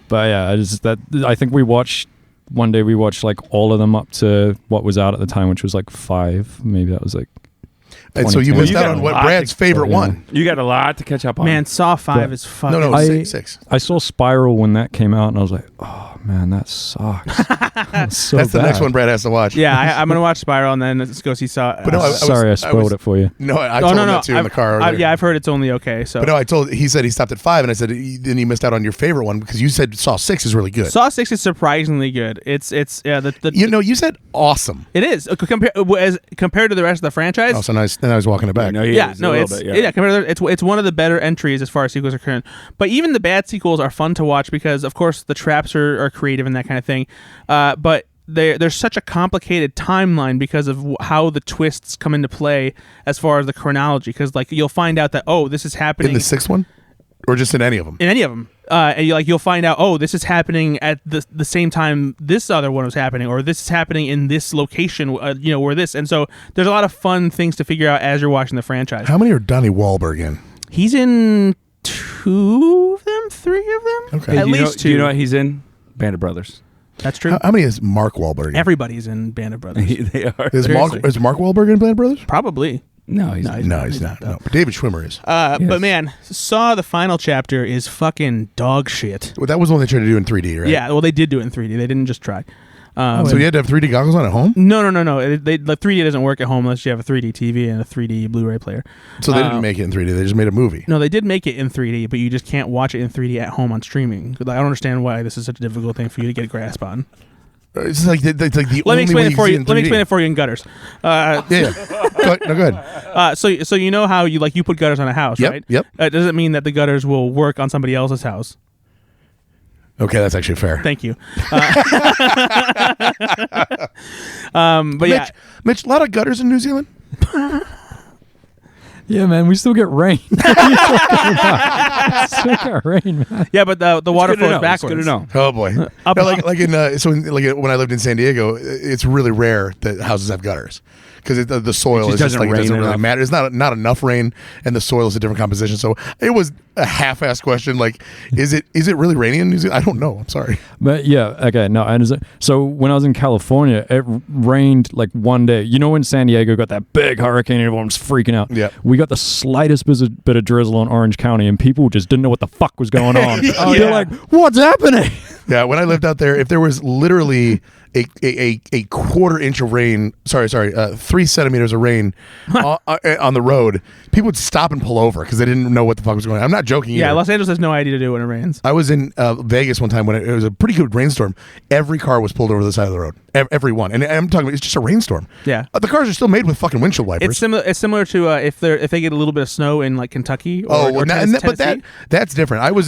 But yeah, I think we watched one day. We watched like all of them up to what was out at the time, which was like 5. Maybe that was like. And so you 2010. missed You out got on a what lot Brad's to- favorite yeah. one. You got a lot to catch up on. Man, Saw 5 Yeah. is fucking... No, six. I saw Spiral when that came out, and I was like, oh man, that sucks. That's so That's the next bad. one Brad has to watch. Yeah, I'm going to watch Spiral and then let's go see Saw. But no, I Spoiled it for you. No, I told him that too in the car. earlier. Yeah, I've heard it's only okay. So But no, he said he stopped at 5, and I said, then you missed out on your favorite one because you said Saw 6 is really good. Saw 6 is surprisingly good. It's You said awesome. it is compared to the rest of the franchise. Oh, so nice. Then I was walking it back. No, Compared to it's one of the better entries as far as sequels are concerned. But even the bad sequels are fun to watch because, of course, the traps are creative and that kind of thing. But there's such a complicated timeline because of how the twists come into play as far as the chronology. Because like you'll find out that this is happening In the 6th one? Or just in any of them? in any of them. And you'll find out, this is happening at the same time this other one was happening, or this is happening in this location, where this. And so there's a lot of fun things to figure out as you're watching the franchise. How many are Donnie Wahlberg in? He's in 2 of them, 3 of them, Okay. at least 2. Do you know what he's in? Band of Brothers. That's true. How many is Mark Wahlberg in? Everybody's in Band of Brothers. They are. Is Seriously. Mark Wahlberg in Band Brothers? Probably. No, he's not. No, he's not. No, but David Schwimmer is. But man, Saw the final chapter is fucking dog shit. Well, that was the one they tried to do in 3D, right? Yeah, well, they did do it in 3D. They didn't just try. So you had to have 3D goggles on at home? No. The 3D doesn't work at home unless you have a 3D TV and a 3D Blu-ray player. So they didn't make it in 3D. They just made a movie. No, they did make it in 3D, but you just can't watch it in 3D at home on streaming. I don't understand why this is such a difficult thing for you to get a grasp on. It's like the Let me only explain way it you for can see you. it in Let me 3D. explain it for you in gutters. Yeah. Go ahead. So you know how you put gutters on a house, Yep, right? yep. It doesn't mean that the gutters will work on somebody else's house. Okay, that's actually fair. Thank you. But yeah, Mitch, a lot of gutters in New Zealand? Yeah, man, we still get rain. Still get rain, man. yeah, but the water flows backwards. Good to know. Oh boy. Up- No, when I lived in San Diego, it's really rare that houses have gutters. Because the soil It just doesn't it rain doesn't really enough. matter. It's not enough rain, and the soil is a different composition. So it was a half-assed question. Like, is it really raining in New Zealand? I don't know. I'm sorry. But yeah, okay, no, I understand. So when I was in California, it rained like one day. You know when San Diego got that big hurricane and everyone was freaking out? Yeah. We got the slightest bit of drizzle in Orange County and people just didn't know what the fuck was going on. They're like, what's happening? Yeah, when I lived out there, if there was literally a quarter inch of rain, 3 centimeters of rain on the road, people would stop and pull over because they didn't know what the fuck was going on. I'm not joking Yeah, either. Los Angeles has no idea to do when it rains. I was in Vegas one time when it was a pretty good rainstorm. Every car was pulled over the side of the road. Every one. And I'm talking about, it's just a rainstorm. Yeah. The cars are still made with fucking windshield wipers. It's similar to if they get a little bit of snow in like Kentucky or but Tennessee. that's different. I was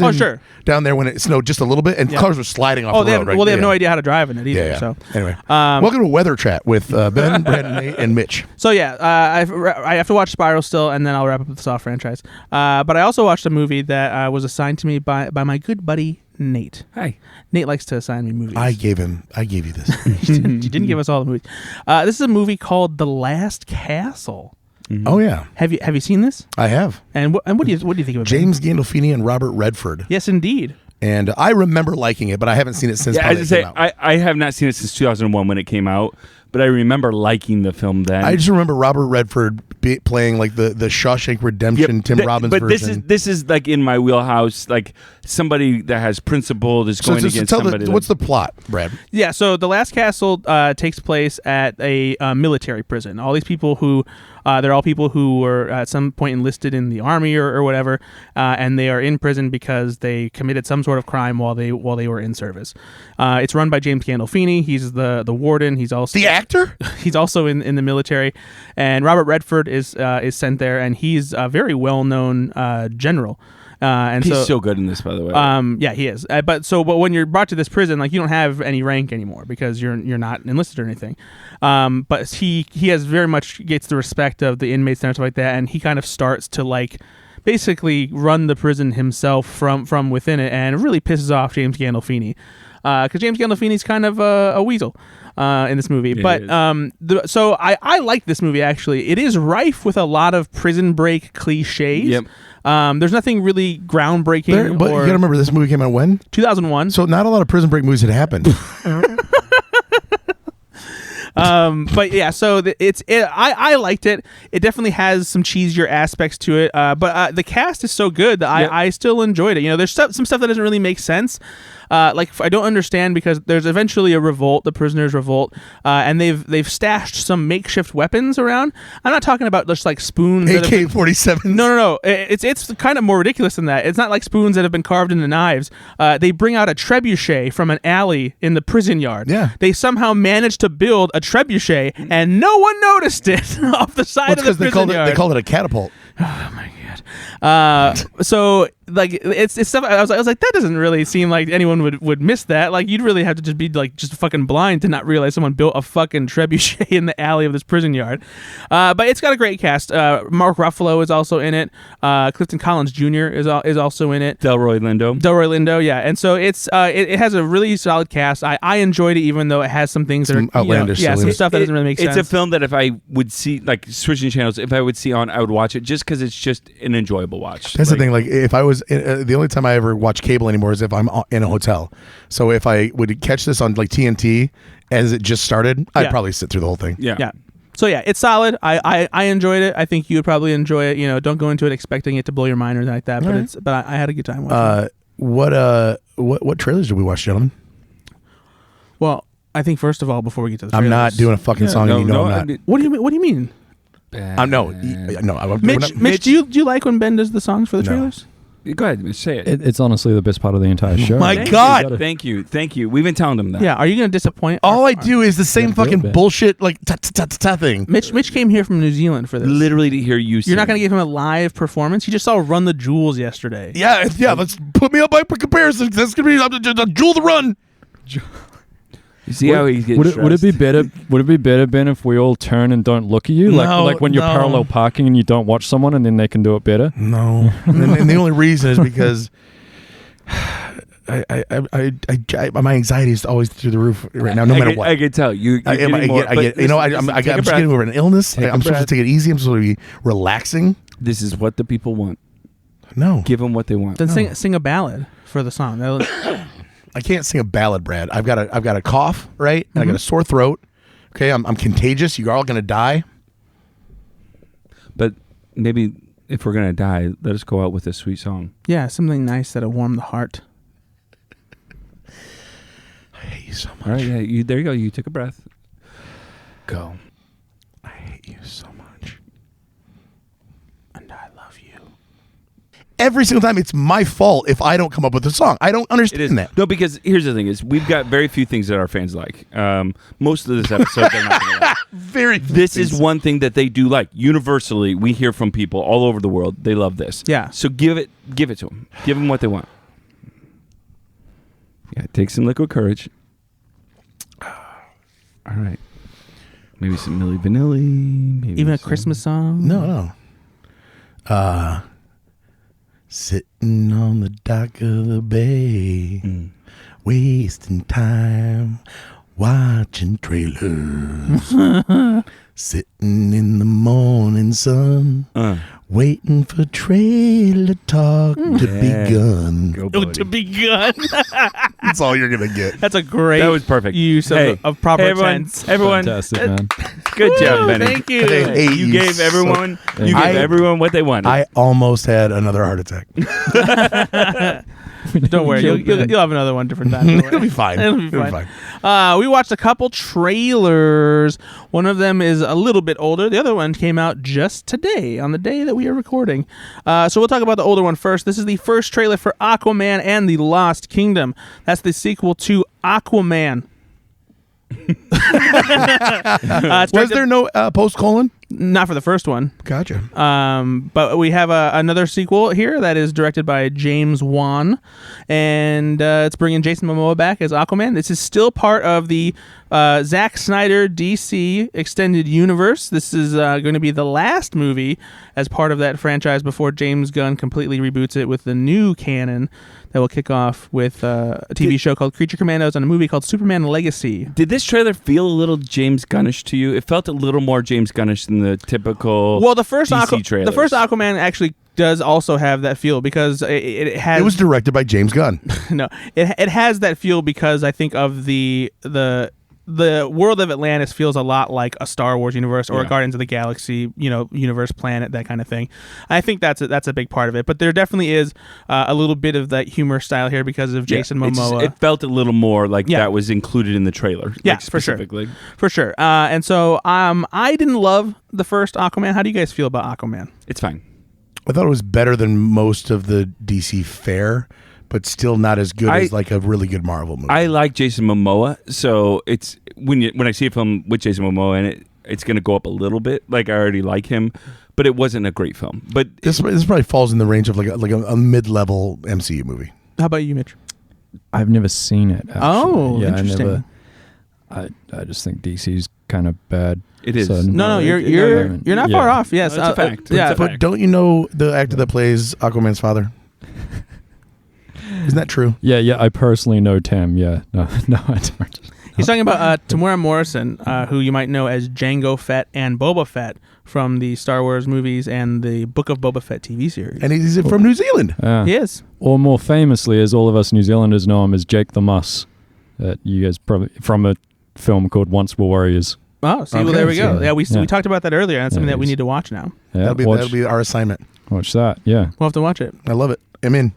down there when it snowed just a little bit, and cars were sliding off the road. They have no idea how to drive in it either. Yeah. So Anyway, welcome to Weather Chat with Ben, Brandon, Nate, and Mitch. So yeah, I have to watch Spiral still, and then I'll wrap up with the Saw franchise. But I also watched a movie that was assigned to me by my good buddy Nate. Hi. Nate likes to assign me movies. I gave you this. You didn't give us all the movies. This is a movie called The Last Castle. Mm-hmm. Oh yeah, Have you seen this? I have. And what do you think of it? James Gandolfini and Robert Redford. Yes, indeed. And I remember liking it, but I haven't seen it since. Yeah, probably as I it say, came out. I have not seen it since 2001 when it came out, but I remember liking the film then. I just remember Robert Redford playing like the Shawshank Redemption Tim Robbins but version. this is like in my wheelhouse, like somebody that has principle is going against somebody. What's the plot, Brad? Yeah, so The Last Castle takes place at a military prison. All these people who They're all people who were at some point enlisted in the army or whatever, and they are in prison because they committed some sort of crime while they were in service. It's run by James Gandolfini. He's the warden. He's also The actor? He's also in the military, and Robert Redford is sent there, and he's a very well known general. And He's so good in this, by the way. yeah, he is. But when you're brought to this prison, like, you don't have any rank anymore because you're not enlisted or anything. But he has very much gets the respect of the inmates and stuff like that, and he kind of starts to like basically run the prison himself from within it, and it really pisses off James Gandolfini because James Gandolfini's kind of a weasel. In this movie, so I like this movie actually. It is rife with a lot of Prison Break cliches. Yep. There's nothing really groundbreaking. But you gotta remember, this movie came out when? 2001. So not a lot of Prison Break movies had happened. But yeah, so I liked it. It definitely has some cheesier aspects to it. But the cast is so good that I still enjoyed it. You know, there's some stuff that doesn't really make sense. Like, I don't understand because there's eventually a revolt, the prisoners revolt, and they've stashed some makeshift weapons around. I'm not talking about just like spoons. AK-47s. No. It's kind of more ridiculous than that. It's not like spoons that have been carved into knives. They bring out a trebuchet from an alley in the prison yard. Yeah. They somehow managed to build a trebuchet, and no one noticed it off the side of the prison yard. They called it a catapult. Oh my god. So like it's stuff. I was like, that doesn't really seem like anyone would miss that. Like, you'd really have to just be like just fucking blind to not realize someone built a fucking trebuchet in the alley of this prison yard. But it's got a great cast. Mark Ruffalo is also in it. Clifton Collins Jr. is also in it. Delroy Lindo, yeah. And so it has a really solid cast. I enjoyed it, even though it has some things that are outlandish. some stuff that doesn't really make sense. It's a film that if I would see, like, switching channels, if I would see on, I would watch it just because it's just an enjoyable watch. That's the thing. Like, if I was the only time I ever watch cable anymore is if I'm in a hotel. So if I would catch this on like TNT as it just started, I'd probably sit through the whole thing. Yeah. So yeah, it's solid. I enjoyed it. I think you would probably enjoy it. You know, don't go into it expecting it to blow your mind or anything like that. But I had a good time watching it. What trailers did we watch, gentlemen? Well, I think first of all, before we get to the I'm trailers, not doing a fucking song, and you know I'm not. What do you mean? No. Mitch, do you like when Ben does the songs for the trailers? Go ahead, say it. It's honestly the best part of the entire show. My God. Thank you. We've been telling them that. Yeah. Are you going to disappoint? All I do is the same fucking bullshit like ta thing. Mitch came here from New Zealand for this. Literally to hear you sing. You're not going to give him a live performance? He just saw Run the Jewels yesterday. Yeah. Let's put me up by comparison. That's gonna be Jewel the Run. You see how he gets would it be better, Ben, if we all turn and don't look at you, like when you're parallel parking and you don't watch someone, and then they can do it better? No, and the only reason is because my anxiety is always through the roof right now, no matter what. I can tell you. I'm just getting over an illness. I'm supposed to take it easy. I'm supposed to be relaxing. This is what the people want. No, give them what they want. Then sing a ballad for the song. I can't sing a ballad, Brad. I've got a cough, right? And I got a sore throat. Okay, I'm contagious. You're all gonna die. But maybe if we're gonna die, let us go out with a sweet song. Yeah, something nice that'll warm the heart. I hate you so much. All right, yeah, there you go. You took a breath. Go. I hate you so much. And I love you. Every single time, it's my fault if I don't come up with a song. I don't understand that. No, because here's the thing: is we've got very few things that our fans like. Most of this episode, they're not going to like. This is one thing that they do like. Universally, we hear from people all over the world. They love this. Yeah. So give it to them. Give them what they want. Yeah, take some liquid courage. All right. Maybe some Milli Vanilli. Maybe even a Christmas song. No. Sitting on the dock of the bay, wasting time, watching trailers. Sitting in the morning sun, waiting for trailer talk to begun. To begun. That's all you're gonna get. That's a great. That was perfect. Use of proper tense. Everyone, fantastic, man. Good job, Benny. Thank you. Hey, You gave everyone what they wanted. I almost had another heart attack. Don't worry, you'll have another one different time. It'll be fine. It'll be fine. We watched a couple trailers. One of them is a little bit older. The other one came out just today, on the day that we are recording. So we'll talk about the older one first. This is the first trailer for Aquaman and the Lost Kingdom. That's the sequel to Aquaman. Was there no post-colon? Not for the first one. Gotcha. But we have another sequel here that is directed by James Wan, and it's bringing Jason Momoa back as Aquaman. This is still part of the Zack Snyder DC Extended Universe. This is going to be the last movie as part of that franchise before James Gunn completely reboots it with the new canon that will kick off with a TV show called Creature Commandos and a movie called Superman Legacy. Did this trailer feel a little James Gunnish to you? It felt a little more James Gunnish than the typical the first DC trailers. The first Aquaman actually does also have that feel because it has. It was directed by James Gunn. No, it has that feel because I think of the world of Atlantis feels a lot like a Star Wars universe or a Guardians of the Galaxy, universe, planet, that kind of thing. I think that's a big part of it. But there definitely is a little bit of that humor style here because of Jason Momoa. It felt a little more like that was included in the trailer. Yeah, for sure. And so I didn't love the first Aquaman. How do you guys feel about Aquaman? It's fine. I thought it was better than most of the DC fare, but still not as good as like a really good Marvel movie. I like Jason Momoa, so it's when I see a film with Jason Momoa and it's going to go up a little bit. Like I already like him, but it wasn't a great film. But this probably falls in the range of like a mid-level MCU movie. How about you, Mitch? I've never seen it. Actually. Oh, interesting. I just think DC's kind of bad. It is. So No, you're not far off. Yes, it's a fact. Yeah, But don't you know the actor that plays Aquaman's father? Isn't that true? Yeah. I personally know Tam. Yeah. No, I don't. He's talking about Tamora Morrison, who you might know as Jango Fett and Boba Fett from the Star Wars movies and the Book of Boba Fett TV series. And he's from New Zealand. He is. Or more famously, as all of us New Zealanders know him, as Jake the Muss. That you guys probably from a film called Once Were Warriors. Oh, see, well, there we go. Yeah, we talked about that earlier. That's something that we need to watch now. Yeah, that'll be our assignment. Watch that. Yeah, we'll have to watch it. I love it. I'm in.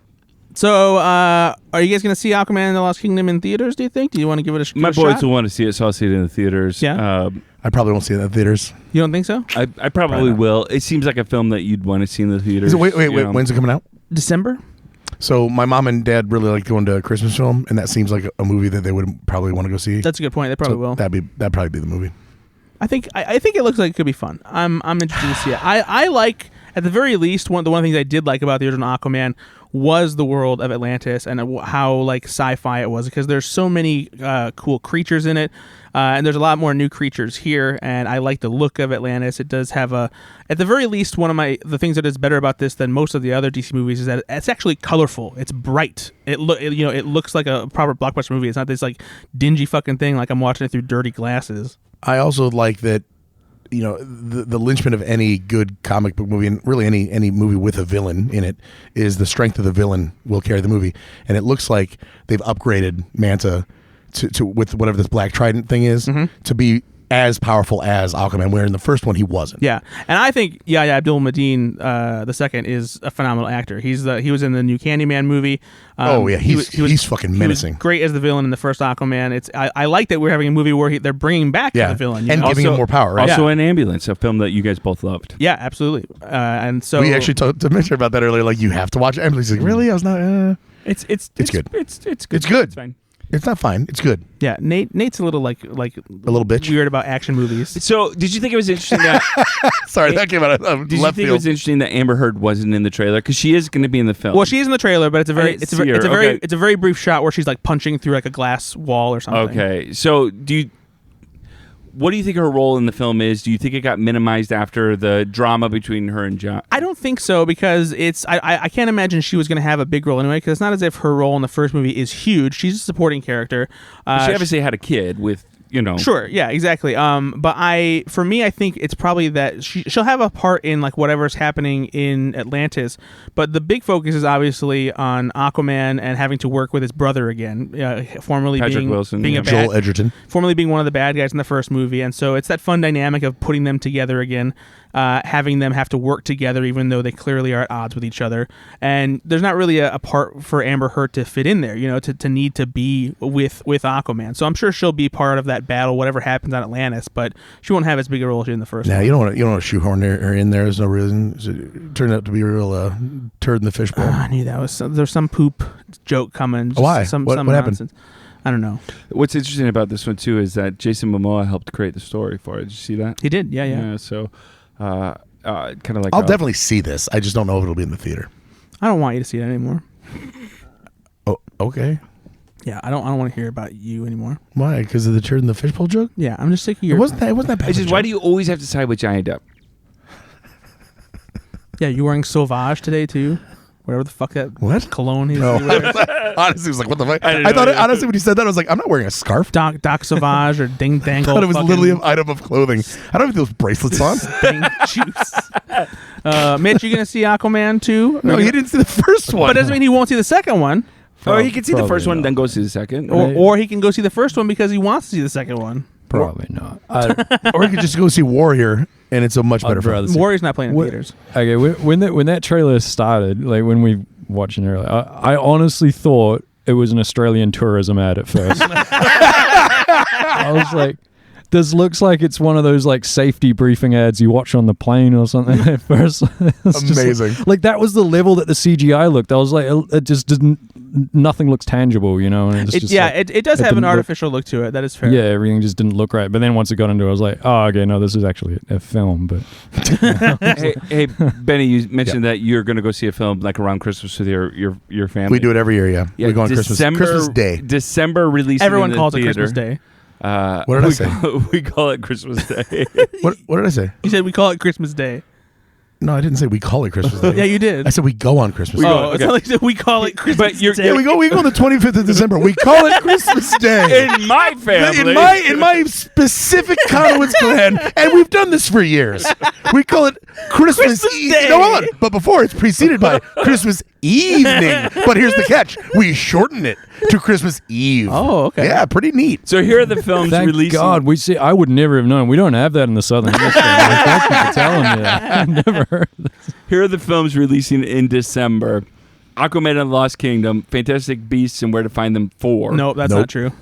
So, are you guys going to see Aquaman and the Lost Kingdom in theaters, do you think? Do you want to give it a shot? My boys will want to see it, so I'll see it in the theaters. Yeah. I probably won't see it in the theaters. You don't think so? I probably will. It seems like a film that you'd want to see in the theaters. Wait. When's it coming out? December. So my mom and dad really like going to a Christmas film, and that seems like a movie that they would probably want to go see. That's a good point. They probably will. That'd probably be the movie. I think it looks like it could be fun. I'm interested to see it. I like, at the very least, one of the things I did like about the original Aquaman was the world of Atlantis and how like sci-fi it was, because there's so many cool creatures in it, and there's a lot more new creatures here, and I like the look of Atlantis. It does have at the very least, one of the things that is better about this than most of the other DC movies is that it's actually colorful. It's bright. It looks like a proper blockbuster movie. It's not this like dingy fucking thing like I'm watching it through dirty glasses. I also like that, the linchpin of any good comic book movie, and really any movie with a villain in it, is the strength of the villain will carry the movie. And it looks like they've upgraded Manta to with whatever this Black Trident thing is, to be as powerful as Aquaman, where in the first one he wasn't. Yeah, and I think Yahya Abdul-Mateen the second is a phenomenal actor. He was in the new Candyman movie. He's fucking menacing. He was great as the villain in the first Aquaman. I like that we're having a movie where they're bringing back the villain and giving him more power. Right? Also, an Ambulance, a film that you guys both loved. Yeah, absolutely. And so we actually talked to Mitch about that earlier. Like, you have to watch Ambulance. He's like, really? I was not. It's good. It's good. It's good. It's fine. It's not fine. It's good. Yeah, Nate's a little like a little bitch, weird about action movies. So, did you think it was interesting that? Sorry, that came out of left Did you think field. it was interesting that Amber Heard wasn't in the trailer, because she is going to be in the film? Well, she is in the trailer, but it's a very brief shot where she's like punching through like a glass wall or something. Okay, so what do you think her role in the film is? Do you think it got minimized after the drama between her and John? I don't think so, because I can't imagine she was going to have a big role anyway, because it's not as if her role in the first movie is huge. She's a supporting character. She obviously had a kid with, Sure, yeah, exactly. But for me, I think it's probably that she'll have a part in like whatever's happening in Atlantis. But the big focus is obviously on Aquaman and having to work with his brother again, formerly Patrick Wilson, being Joel Edgerton, formerly being one of the bad guys in the first movie. And so it's that fun dynamic of putting them together again. having them have to work together even though they clearly are at odds with each other. And there's not really a part for Amber Heard to fit in there, to need to be with Aquaman. So I'm sure she'll be part of that battle, whatever happens on Atlantis, but she won't have as big a role as she did in the first one. You don't want to shoehorn her in there. There's no reason. It turned out to be a real turd in the fishbowl. I knew that there's some poop joke coming. Why? Some What happened? nonsense. I don't know. What's interesting about this one too is that Jason Momoa helped create the story for it. Did you see that? He did. Yeah. So, kind of like I'll definitely see this. I just don't know if it'll be in the theater. I don't want you to see it anymore. Oh, okay. Yeah, I don't want to hear about you anymore. Why? Because of the turd in the fishbowl joke? Yeah, I'm just sick of your. It wasn't that bad. It's just, why do you always have to side with Johnny Depp? Yeah, you wearing Sauvage today too? Whatever the fuck that cologne is. No. Honestly, I was like, what the fuck? I thought know. honestly, when you said that, I was like, I'm not wearing a scarf. Doc Sauvage or Ding Dangle. I thought it was literally an item of clothing. I don't have those bracelets on. Ding Juice. Mitch, you gonna see Aquaman too? No, he didn't see the first one. But it doesn't mean he won't see the second one. Or he can see the first one, not. then go see the second. Or he can go see the first one because he wants to see the second one. Probably not. Or he could just go see Warrior, and it's a much better I'd film. rather see- Warrior's not playing in theaters. Okay, when that trailer started, like when we watching earlier, I honestly thought it was an Australian tourism ad at first. I was like, this looks like it's one of those like safety briefing ads you watch on the plane or something at first. It's just Amazing. like that was the level that the CGI looked. I was like, it just didn't, nothing looks tangible, And it's just it does it have an didn't look- artificial look to it. That is fair. yeah, everything just didn't look right. But then once it got into it, I was like, oh, okay, no, this is actually a film. But hey, Benny, you mentioned that you're going to go see a film like around Christmas with your family. We do it every year, yeah. We go on Christmas Day. December release. Everyone calls it Christmas Day. What did I say? We call it Christmas Day. What did I say? You said we call it Christmas Day. No, I didn't say we call it Christmas Day. Yeah, you did. I said we go on Christmas Day. Oh, it's not like you said we call it Christmas Day. Yeah, we go on the 25th of December. We call it Christmas Day. In my family. In my specific Konowitz clan, and we've done this for years. We call it Christmas Day. No, hold on. But before, it's preceded by Christmas evening. But here's the catch. We shorten it to Christmas Eve. Oh, okay. Yeah, pretty neat. So here are the films thank releasing. God, I would never have known. We don't have that in the Southern Hemisphere. Thank you for telling me that. I've never heard of this. Here are the films releasing in December: Aquaman and the Lost Kingdom, Fantastic Beasts and Where to Find Them 4. No, that's Nope. not true.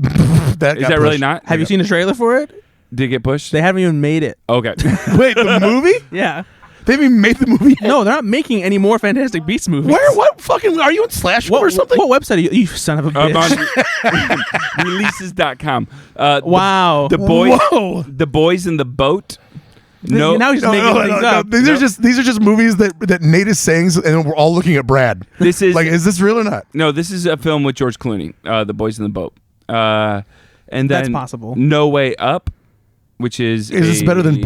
Is that really not? Have you seen the trailer for it? Did it get pushed? They haven't even made it. Okay. Wait, the movie? Yeah. They haven't even made the movie yet? No, they're not making any more Fantastic Beasts movies. Where? What fucking... Are you in Slash or something? What website are you son of a bitch? Releases.com. Wow. Whoa. The Boys in the Boat. No. Now he's just making things up. These are just movies that Nate is saying, and we're all looking at Brad. This is like, is this real or not? No, this is a film with George Clooney. The Boys in the Boat. And then That's possible. No Way Up, which is this better than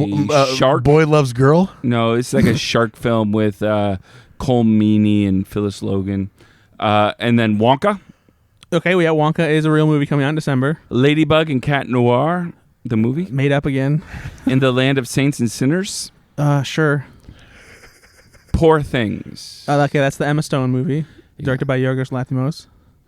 Shark? Boy Loves Girl? No, it's like a shark film with Cole Meany and Phyllis Logan. And then Wonka, Okay, we have Wonka is a real movie coming out in December. Ladybug and Cat Noir, the movie. Made up again. In the Land of Saints and Sinners. Sure. Poor Things. Okay, that's the Emma Stone movie, directed by Yorgos Lanthimos.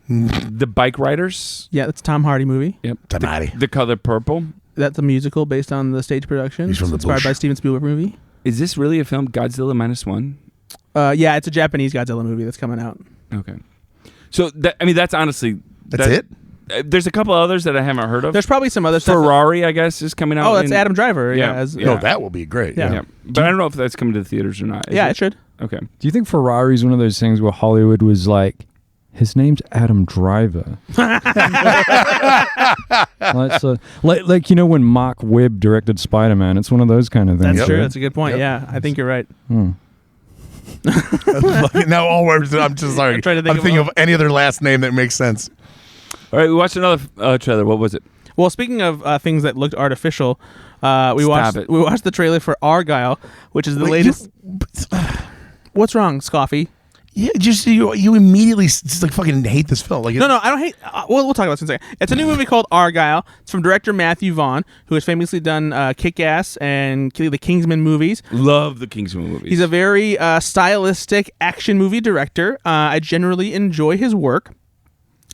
The Bike Riders. Yeah, that's a Tom Hardy movie. Yep. Tom Hardy. The Color Purple. That's a musical based on the stage production. He's from the inspired bush. by Steven Spielberg movie. Is this really a film? Godzilla -1? Yeah, it's a Japanese Godzilla movie that's coming out. Okay. So that's honestly That's it? There's a couple others that I haven't heard of. There's probably some other stuff. Ferrari, I guess, is coming out. Oh, that's Adam Driver. Yeah. No, that will be great. Yeah. Yeah. But I don't know if that's coming to the theaters or not. Is Yeah, it should. Okay. Do you think Ferrari's one of those things where Hollywood was like, his name's Adam Driver? like when Mark Webb directed Spider-Man, it's one of those kind of things. That's true. right? That's a good point. Yep. Yeah, I think you're right. Now all words. I'm just sorry. I'm trying to think I'm thinking of any other last name that makes sense. All right, we watched another trailer. What was it? Well, speaking of things that looked artificial, we watched the trailer for Argylle, which is the latest. What's wrong, Scoffy? Yeah, just you immediately just like fucking hate this film. Like No, I don't hate. We'll talk about this in a second. It's a new movie called Argylle. It's from director Matthew Vaughn, who has famously done Kick-Ass and the Kingsman movies. Love the Kingsman movies. He's a very stylistic action movie director. I generally enjoy his work.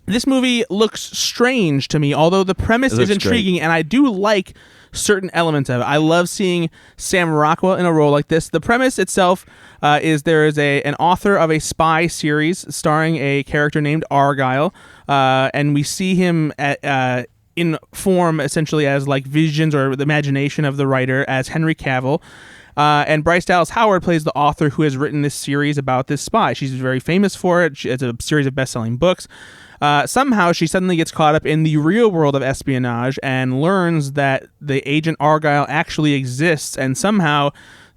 This movie looks strange to me, although the premise is intriguing, and I do like certain elements of it. I love seeing Sam Rockwell in a role like this. The premise itself is there is an author of a spy series starring a character named Argylle, and we see him in form essentially as like visions or the imagination of the writer as Henry Cavill. And Bryce Dallas Howard plays the author who has written this series about this spy. She's very famous for it. It's a series of best-selling books. Somehow she suddenly gets caught up in the real world of espionage and learns that the agent Argylle actually exists, and somehow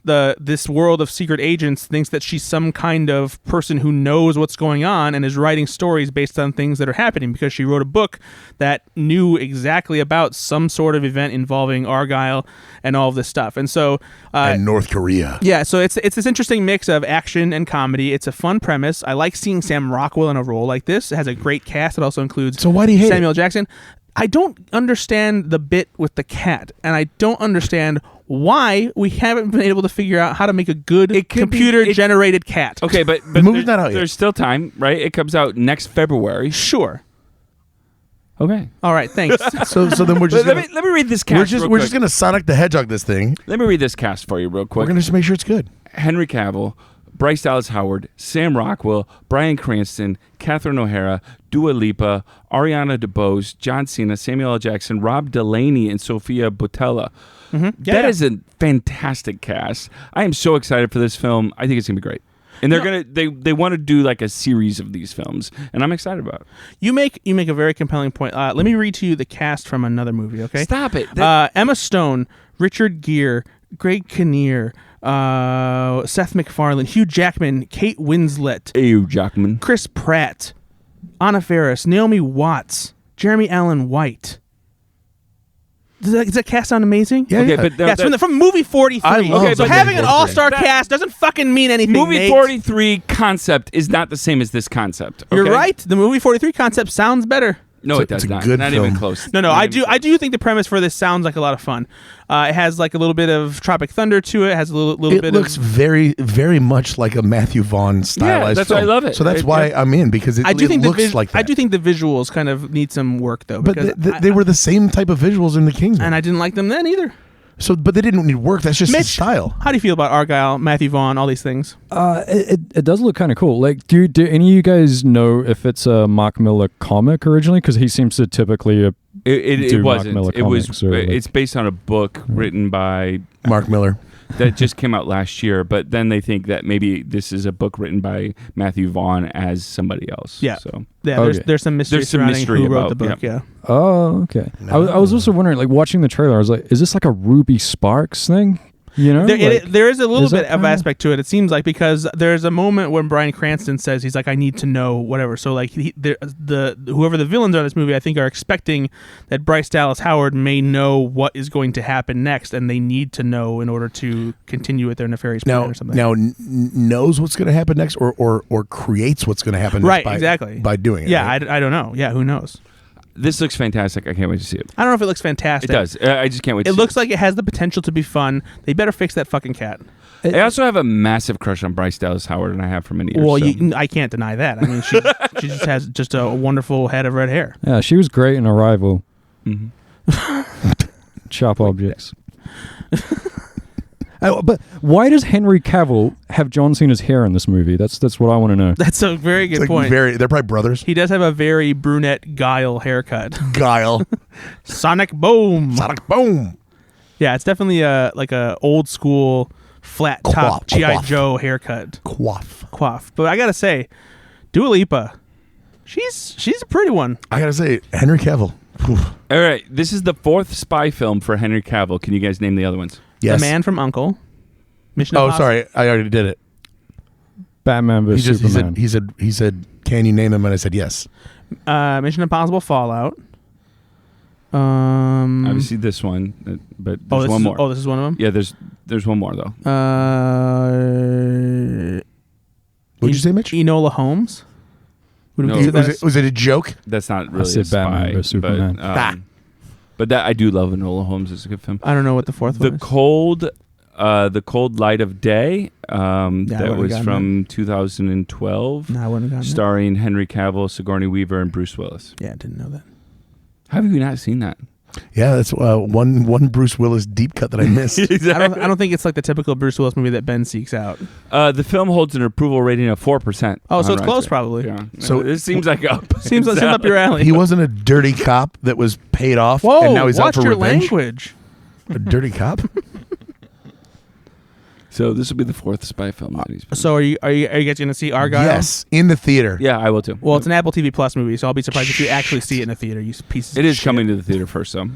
this world of secret agents thinks that she's some kind of person who knows what's going on and is writing stories based on things that are happening because she wrote a book that knew exactly about some sort of event involving Argylle and all of this stuff. And so and North Korea. Yeah, so it's this interesting mix of action and comedy. It's a fun premise. I like seeing Sam Rockwell in a role like this. It has a great cast. It also includes So why do you hate Samuel Jackson. I don't understand the bit with the cat, and I don't understand why we haven't been able to figure out how to make a good computer-generated cat. Okay, but The movie's not out yet. There's still time, right? It comes out next February. Sure. Okay. All right, thanks. So then we're just Let me read this cast. we're just gonna Sonic the Hedgehog this thing. Let me read this cast for you real We're quick. gonna just make sure it's good. Henry Cavill, Bryce Dallas Howard, Sam Rockwell, Bryan Cranston, Catherine O'Hara, Dua Lipa, Ariana DeBose, John Cena, Samuel L. Jackson, Rob Delaney, and Sophia Boutella. That is a fantastic cast. I am so excited for this film. I think it's gonna be great. And they want to do like a series of these films, and I'm excited about it. You make a very compelling point. Let me read to you the cast from another movie, okay? Stop it. Emma Stone, Richard Gere, Greg Kinnear, Seth MacFarlane, Hugh Jackman, Kate Winslet, Hugh Jackman, Chris Pratt, Anna Faris, Naomi Watts, Jeremy Allen White. Does that cast sound amazing? Yeah, Okay, yeah. but Yes, from movie 43. I love Okay, so movie having an 43. all-star cast doesn't fucking mean anything, movie Nate. 43 concept is not the same as this concept. Okay? You're right. The movie 43 concept sounds better. No, it does it's a not. good Not film. even close. No, Not I even do. I do think the premise for this sounds like a lot of fun. It has like a little bit of Tropic Thunder to it. It has a little It bit looks of. very, very much like a Matthew Vaughn stylized that's film. why I love it. So that's why I'm in, because it, I do it think looks like that. I do think the visuals kind of need some work though. But Because they were the same type of visuals in the Kingsman. and I didn't like them then either. But they didn't need work. That's just his Mitch, style. how do you feel about Argylle, Matthew Vaughn, all these things? It does look kind of cool. Like, do any of you guys know if it's a Mark Millar comic originally? Because he seems to typically It do Mark wasn't. Millar It was. comics or, like- It's based on a book written by Mark Miller. that just came out last year. But then they think that maybe this is a book written by Matthew Vaughn as somebody else. Yeah. So Yeah, Okay. there's some mystery There's some surrounding mystery who wrote about- the book. yeah. Yeah. Oh, okay. I was also wondering, like, watching the trailer, I was like, is this like a Ruby Sparks thing? You know? There is a little is that bit of kinda- aspect to it. It seems like, because there's a moment when Bryan Cranston says he's like, I need to know whatever. So like whoever the villains are in this movie, I think, are expecting that Bryce Dallas Howard may know what is going to happen next, and they need to know in order to continue with their nefarious plan or something. Knows what's going to happen next, or creates what's going to happen next Right, by, exactly. by doing it. Yeah, right? I don't know. Yeah, who knows? this looks fantastic. I can't wait to see it. I don't know if it looks fantastic. It does. I just can't wait. It to see lface like it has the potential to be fun. They better fix that fucking cat. I also have a massive crush on Bryce Dallas Howard, and I have for many years. Well, so. I can't deny that. I mean, she just has just a wonderful head of red hair. Yeah, she was great in Arrival. Mm-hmm. Sharp objects. But why does Henry Cavill have John Cena's hair in this movie? That's what I want to know. That's a very good It's like point. they're probably brothers. He does have a very brunette Guile haircut. Guile. Sonic Boom. Sonic Boom. Yeah, it's definitely like a old school flat top G.I. Coif. Joe haircut. Quaff. But I gotta say, Dua Lipa, she's a pretty one. I gotta say, Henry Cavill. Whew. All right, this is the fourth spy film for Henry Cavill. Can you guys name the other ones? Yes. The Man from U.N.C.L.E. Mission Oh, Impossible. sorry. I already did it. Batman vs Superman. He said, can you name them? And I said yes. Mission Impossible Fallout. Obviously, this one, but there's one more. Oh, this is one of them? Yeah, there's one more though. What'd you say, Mitch? Enola Holmes. Would we No. consider that Was it a joke? That's not I really said a spy, Batman versus Superman. But that I do love. Enola Holmes is a good film. I don't know what the fourth one The is. Cold. The Cold Light of Day. That wouldn't was have from 2012. No, I wouldn't have gotten starring Henry Cavill, Sigourney Weaver, and Bruce Willis. that. Yeah, I didn't know that. How have you not seen that? Yeah, that's one Bruce Willis deep cut that I missed. I don't think it's like the typical Bruce Willis movie that Ben seeks out. The film holds an approval rating of 4%. Oh, so on it's close, Rotten probably. Yeah. So- So it seems like up. Seems up your alley. He wasn't a dirty cop that was paid off, Whoa, and now he's out watch for your revenge. language. A dirty cop? So this will be the fourth spy film that he's been. So are you guys going to see Argylle? Yes, in the theater. Yeah, I will too. Well, it's an Apple TV Plus movie, so I'll be surprised if you actually see it in the theater. You pieces. It of is shit. coming to the theater first, so.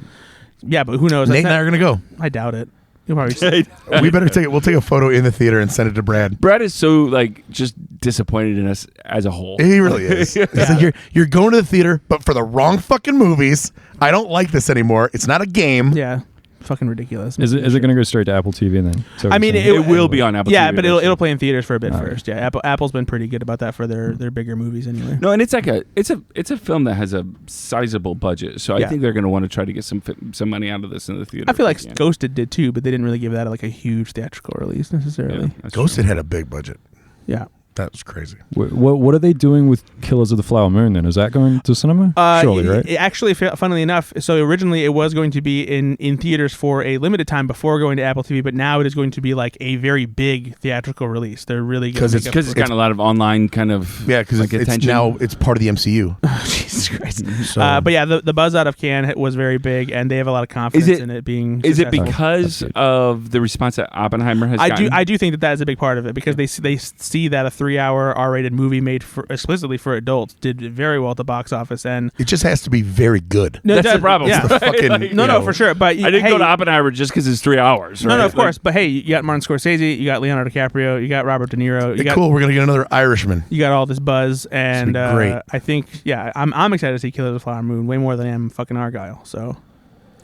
Yeah, but who knows? Nate and I are gonna go. I doubt it. You'll probably see. We better take it. We'll take a photo in the theater and send it to Brad. Brad is so just disappointed in us as a whole. He really is. He's like, you're going to the theater, but for the wrong fucking movies. I don't like this anymore. It's not a game. Yeah, fucking ridiculous. Is it going to go straight to Apple TV then? So I mean, It will be on Apple Yeah, TV but eventually. it'll play in theaters for a bit All right. first. Yeah, Apple's been pretty good about that for their bigger movies anyway. No, and it's like it's a film that has a sizable budget, so I Yeah. think they're going to want to try to get some money out of this in the theater. I feel like if they can. Ghosted did too, but they didn't really give that like a huge theatrical release necessarily. Yeah, that's Ghosted true. had a big budget. Yeah. That was crazy. What are they doing with Killers of the Flower Moon then? Is that going to cinema? Surely, right? Actually, funnily enough, so originally it was going to be in theaters for a limited time before going to Apple TV, but now it is going to be like a very big theatrical release. They're really going 'Cause to it's- Because it's gotten a lot of online kind of Yeah, because like it's attention. now it's part of the MCU. Jesus Christ. So But yeah, the buzz out of Cannes was very big, and they have a lot of confidence in it being. Is it successful. because of the response that Oppenheimer has gotten? I do think that is a big part of it because they see that a 3-hour R-rated movie made explicitly for adults did very well at the box office, and it just has to be very good. no, That's the problem. Yeah. It's the fucking, Like, you No, know, for sure. But I didn't hey, go to Oppenheimer just because it's 3 hours. No, right? of course. But hey, you got Martin Scorsese, you got Leonardo DiCaprio, you got Robert De Niro, you got cool. We're gonna get another Irishman. you got all this buzz, and It's great. I think I'm excited to see Killers of the Flower Moon way more than I am fucking Argylle. So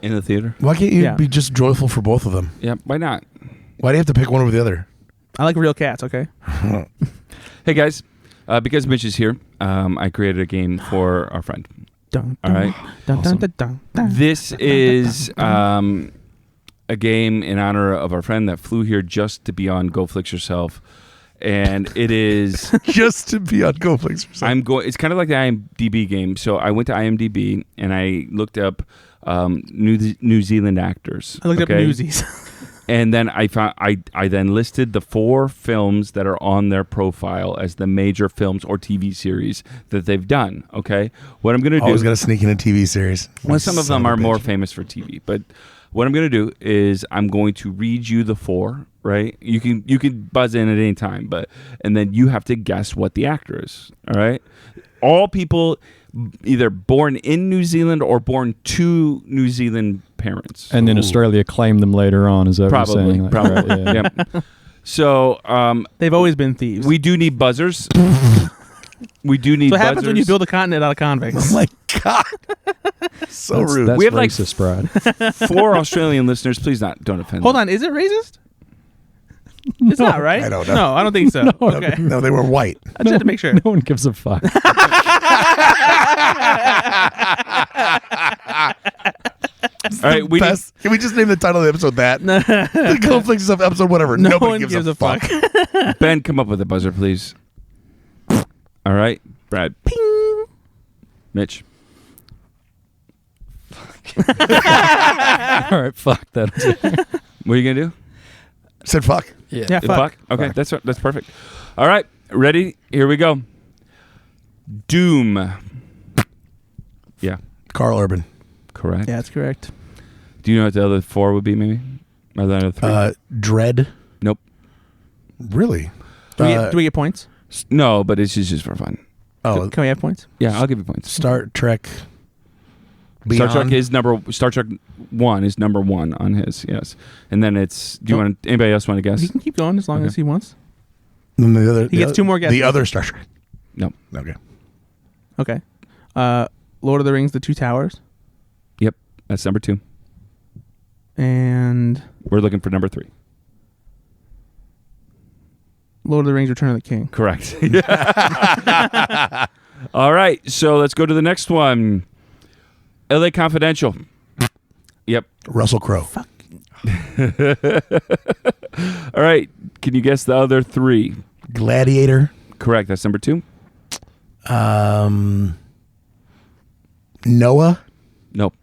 in the theater. Why can't you Yeah. be just joyful for both of them? Yeah, why not? Why do you have to pick one over the other? I like real cats. Okay. Hey guys, because Mitch is here, I created a game for our friend. Dun, All right. dun, Awesome. dun, dun, dun, This is a game in honor of our friend that flew here just to be on Go Flix Yourself, and it is. Just to be on GoFlix or something. I'm going. It's kind of like the IMDb game. So I went to IMDb and I looked up New Zealand actors. I looked up Newsies. And then I found I then listed the 4 films that are on their profile as the major films or TV series that they've done. Okay, what I'm going to do. Always got to sneak in a TV series. Well, some of Son them a are more bitch. famous for TV, but what I'm going to do is I'm going to read you the 4. Right? You can buzz in at any time, and then you have to guess what the actor is. All right? All people either born in New Zealand or born to New Zealand parents. And then Ooh. Australia claim them later on. Is that what you're saying? Probably. Like, right, yeah. Yep. So They've always been thieves. we do need buzzers. We do need so what buzzers. happens when you build a continent out of convicts? Oh my god, so That's, rude. that's We have, like, racist, Brad. 4 Australian listeners, please don't offend Hold them. on, is it racist? It's not, right? I don't know. No, I don't think so. Okay. No, they were white. I just had to make sure. No one gives a fuck. All right, we need, Best. Can we just name the title of the episode that? The GoFlix stuff episode, whatever. No Nobody one gives a fuck. Ben, come up with a buzzer, please. All right, Brad. Ping. Mitch. All right, fuck that. What are you gonna do? Said fuck. Yeah, The fuck. Okay, that's perfect. All right, ready? Here we go. Doom. Yeah, Carl Urban. correct. Yeah, that's correct. Do you know what the other 4 would be? Maybe or the other 3? Dread. Nope. Really? Do we get points? No, but it's just for fun. Oh, Can we have points? Yeah, I'll give you points. Star Trek. Beyond. Star Trek 1 is number 1 on his. Yes, and then it's. Do you want anybody else want to guess? He can keep going as long Okay. as he wants. And the other, He gets 2 more guesses. The other Star Trek. No. Okay. Okay. Lord of the Rings: The Two Towers, Yep, that's number 2. and We're looking for number 3. Lord of the Rings: Return of the King. Correct. All right, so let's go to the next one. L.A. Confidential. Yep. Russell Crowe. All right. Can you guess the other three? Gladiator. Correct. That's number 2. Noah. Nope.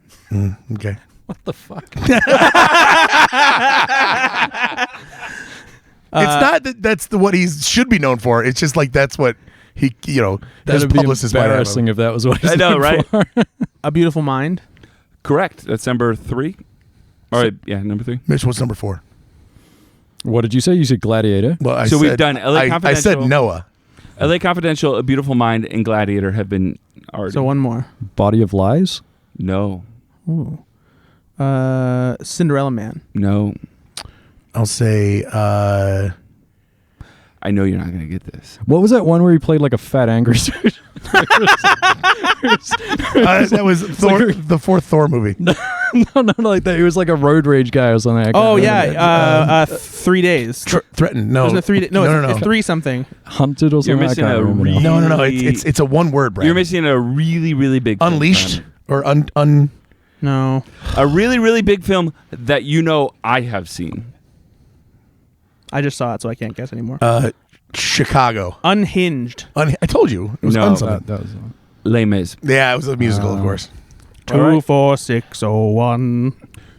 Okay. What the fuck? It's not that that's what he should be known for. It's just like that's what he, his That'd be publicist might have him. embarrassing if that was what he's I know, known right? for. A Beautiful Mind. Correct. That's number 3. All right. Yeah, number 3. Mitch, what's number 4? What did you say? You said Gladiator? Well, I So said, we've done LA I said Confidential. Noah. LA Confidential, A Beautiful Mind, and Gladiator have been already. So one more. Body of Lies? No. Ooh. Cinderella Man. No. I'll say I know you're not going to get this. What was that one where he played like a fat angry dude? that was Thor, the 4th Thor movie. no, like that. He was like a road rage guy or something. I can't Oh remember. yeah. 3 days. Threatened. No. Wasn't it 3 days? No, no. it's 3 something. Hunted or something. You're missing I can't a remember now. really- No. It's a one word, Brad. You're missing a really, really big film, Unleashed Brad. or No. A really, really big film that I have seen. I just saw it, so I can't guess anymore. Chicago. Unhinged. I told you it was No. something. That was Les Mis. Yeah, it was a musical, of course. All right. 24601.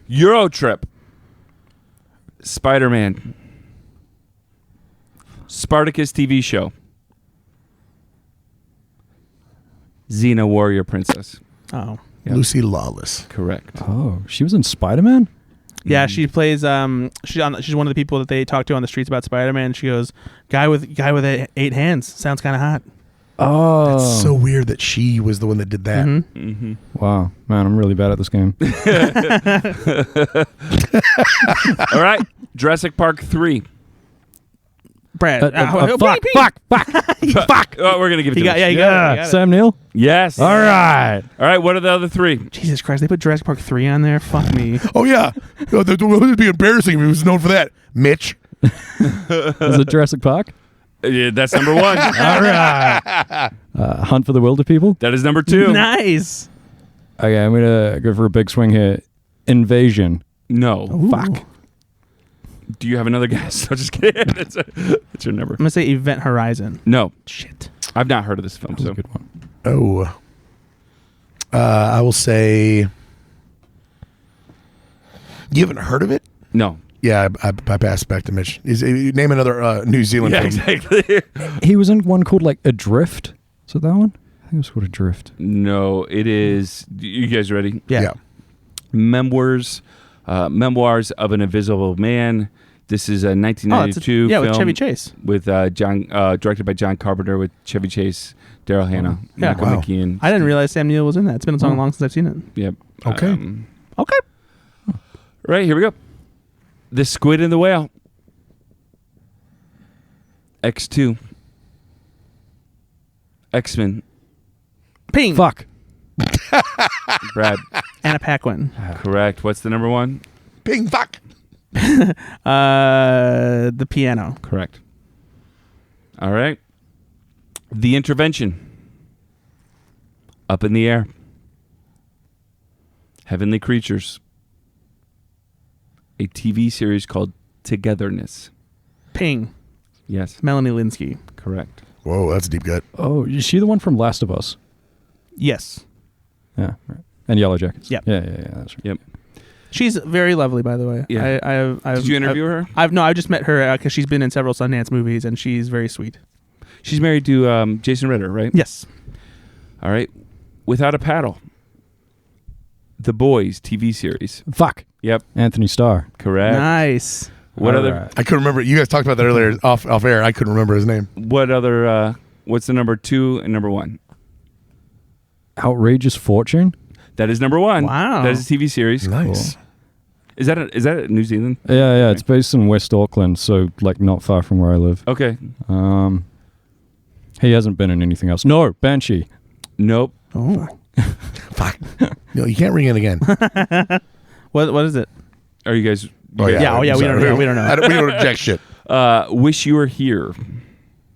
Euro Trip. Spider-Man. Spartacus TV show. Xena Warrior Princess. Oh. Yep. Lucy Lawless. Correct. Oh, she was in Spider-Man? Yeah, she plays. She's one of the people that they talk to on the streets about Spider-Man. She goes, "Guy with 8 hands. Sounds kind of hot." Oh. It's so weird that she was the one that did that. Mm-hmm. Mm-hmm. Wow. Man, I'm really bad at this game. All right. Jurassic Park 3. Brad. Fuck. Fuck. Oh, we're going to give it to He got Mitch. it. Sam Neill? Yes. All right. All right. What are the other 3? Jesus Christ! They put Jurassic Park 3 on there. Fuck me. Oh yeah, it would be embarrassing if he was known for that. Mitch. Was it Jurassic Park? Yeah, that's number 1. All right. Hunt for the Wilder People? That is number 2. Nice. Okay, I'm going to go for a big swing here. Invasion. No. Ooh. Fuck. Do you have another guess? I'm just kidding. That's your number. I'm gonna say Event Horizon. No. Shit. I've not heard of this film. That was So a good one. Oh. I will say. You haven't heard of it? no. Yeah, I passed back to Mitch. Name another New Zealand Yeah, film. exactly. He was in one called like Adrift. Is it that one? I think it was called Adrift. No, it is. You guys ready? Yeah. Memoirs of an Invisible Man. This is a 1992 yeah, film with Chevy Chase. with directed by John Carpenter with Chevy Chase, Daryl Hannah, Yeah. Michael Wow. McKean. I didn't realize Sam Neill was in that. It's been so long since I've seen it. Yep. Okay. Okay. Right, here we go. The Squid and the Whale. X2. X-Men. Ping. Fuck. Brad. Anna Paquin. Correct. What's the number 1? Ping, fuck. The Piano. Correct. All right. The Intervention. Up in the Air. Heavenly Creatures. A TV series called Togetherness. Ping. Yes, Melanie Linsky. correct. Whoa, that's a deep gut. Oh, is she the one from Last of Us? Yes. Yeah. Right. And Yellow Jackets. Yep. Yeah, that's right. Yep. She's very lovely, by the way. Yeah. Did you interview her? I've just met her because she's been in several Sundance movies, and she's very sweet. She's married to Jason Ritter, right? Yes. All right. Without a Paddle. The Boys TV series. Fuck. Yep, Anthony Starr. correct. Nice. What All other? right. I couldn't remember. You guys talked about that earlier off air. I couldn't remember his name. What other? What's the number 2 and number 1? Outrageous Fortune? That is number 1. Wow. That is a TV series. Nice. Is that New Zealand? Yeah. It's based in West Auckland, so like not far from where I live. Okay. He hasn't been in anything else. No, Banshee. Nope. Oh. Fuck. No, you can't ring it again. What is it? Are you guys? Oh yeah. Yeah, oh, yeah, I'm we don't sorry. know. We don't know. We don't object shit. Wish You Were Here.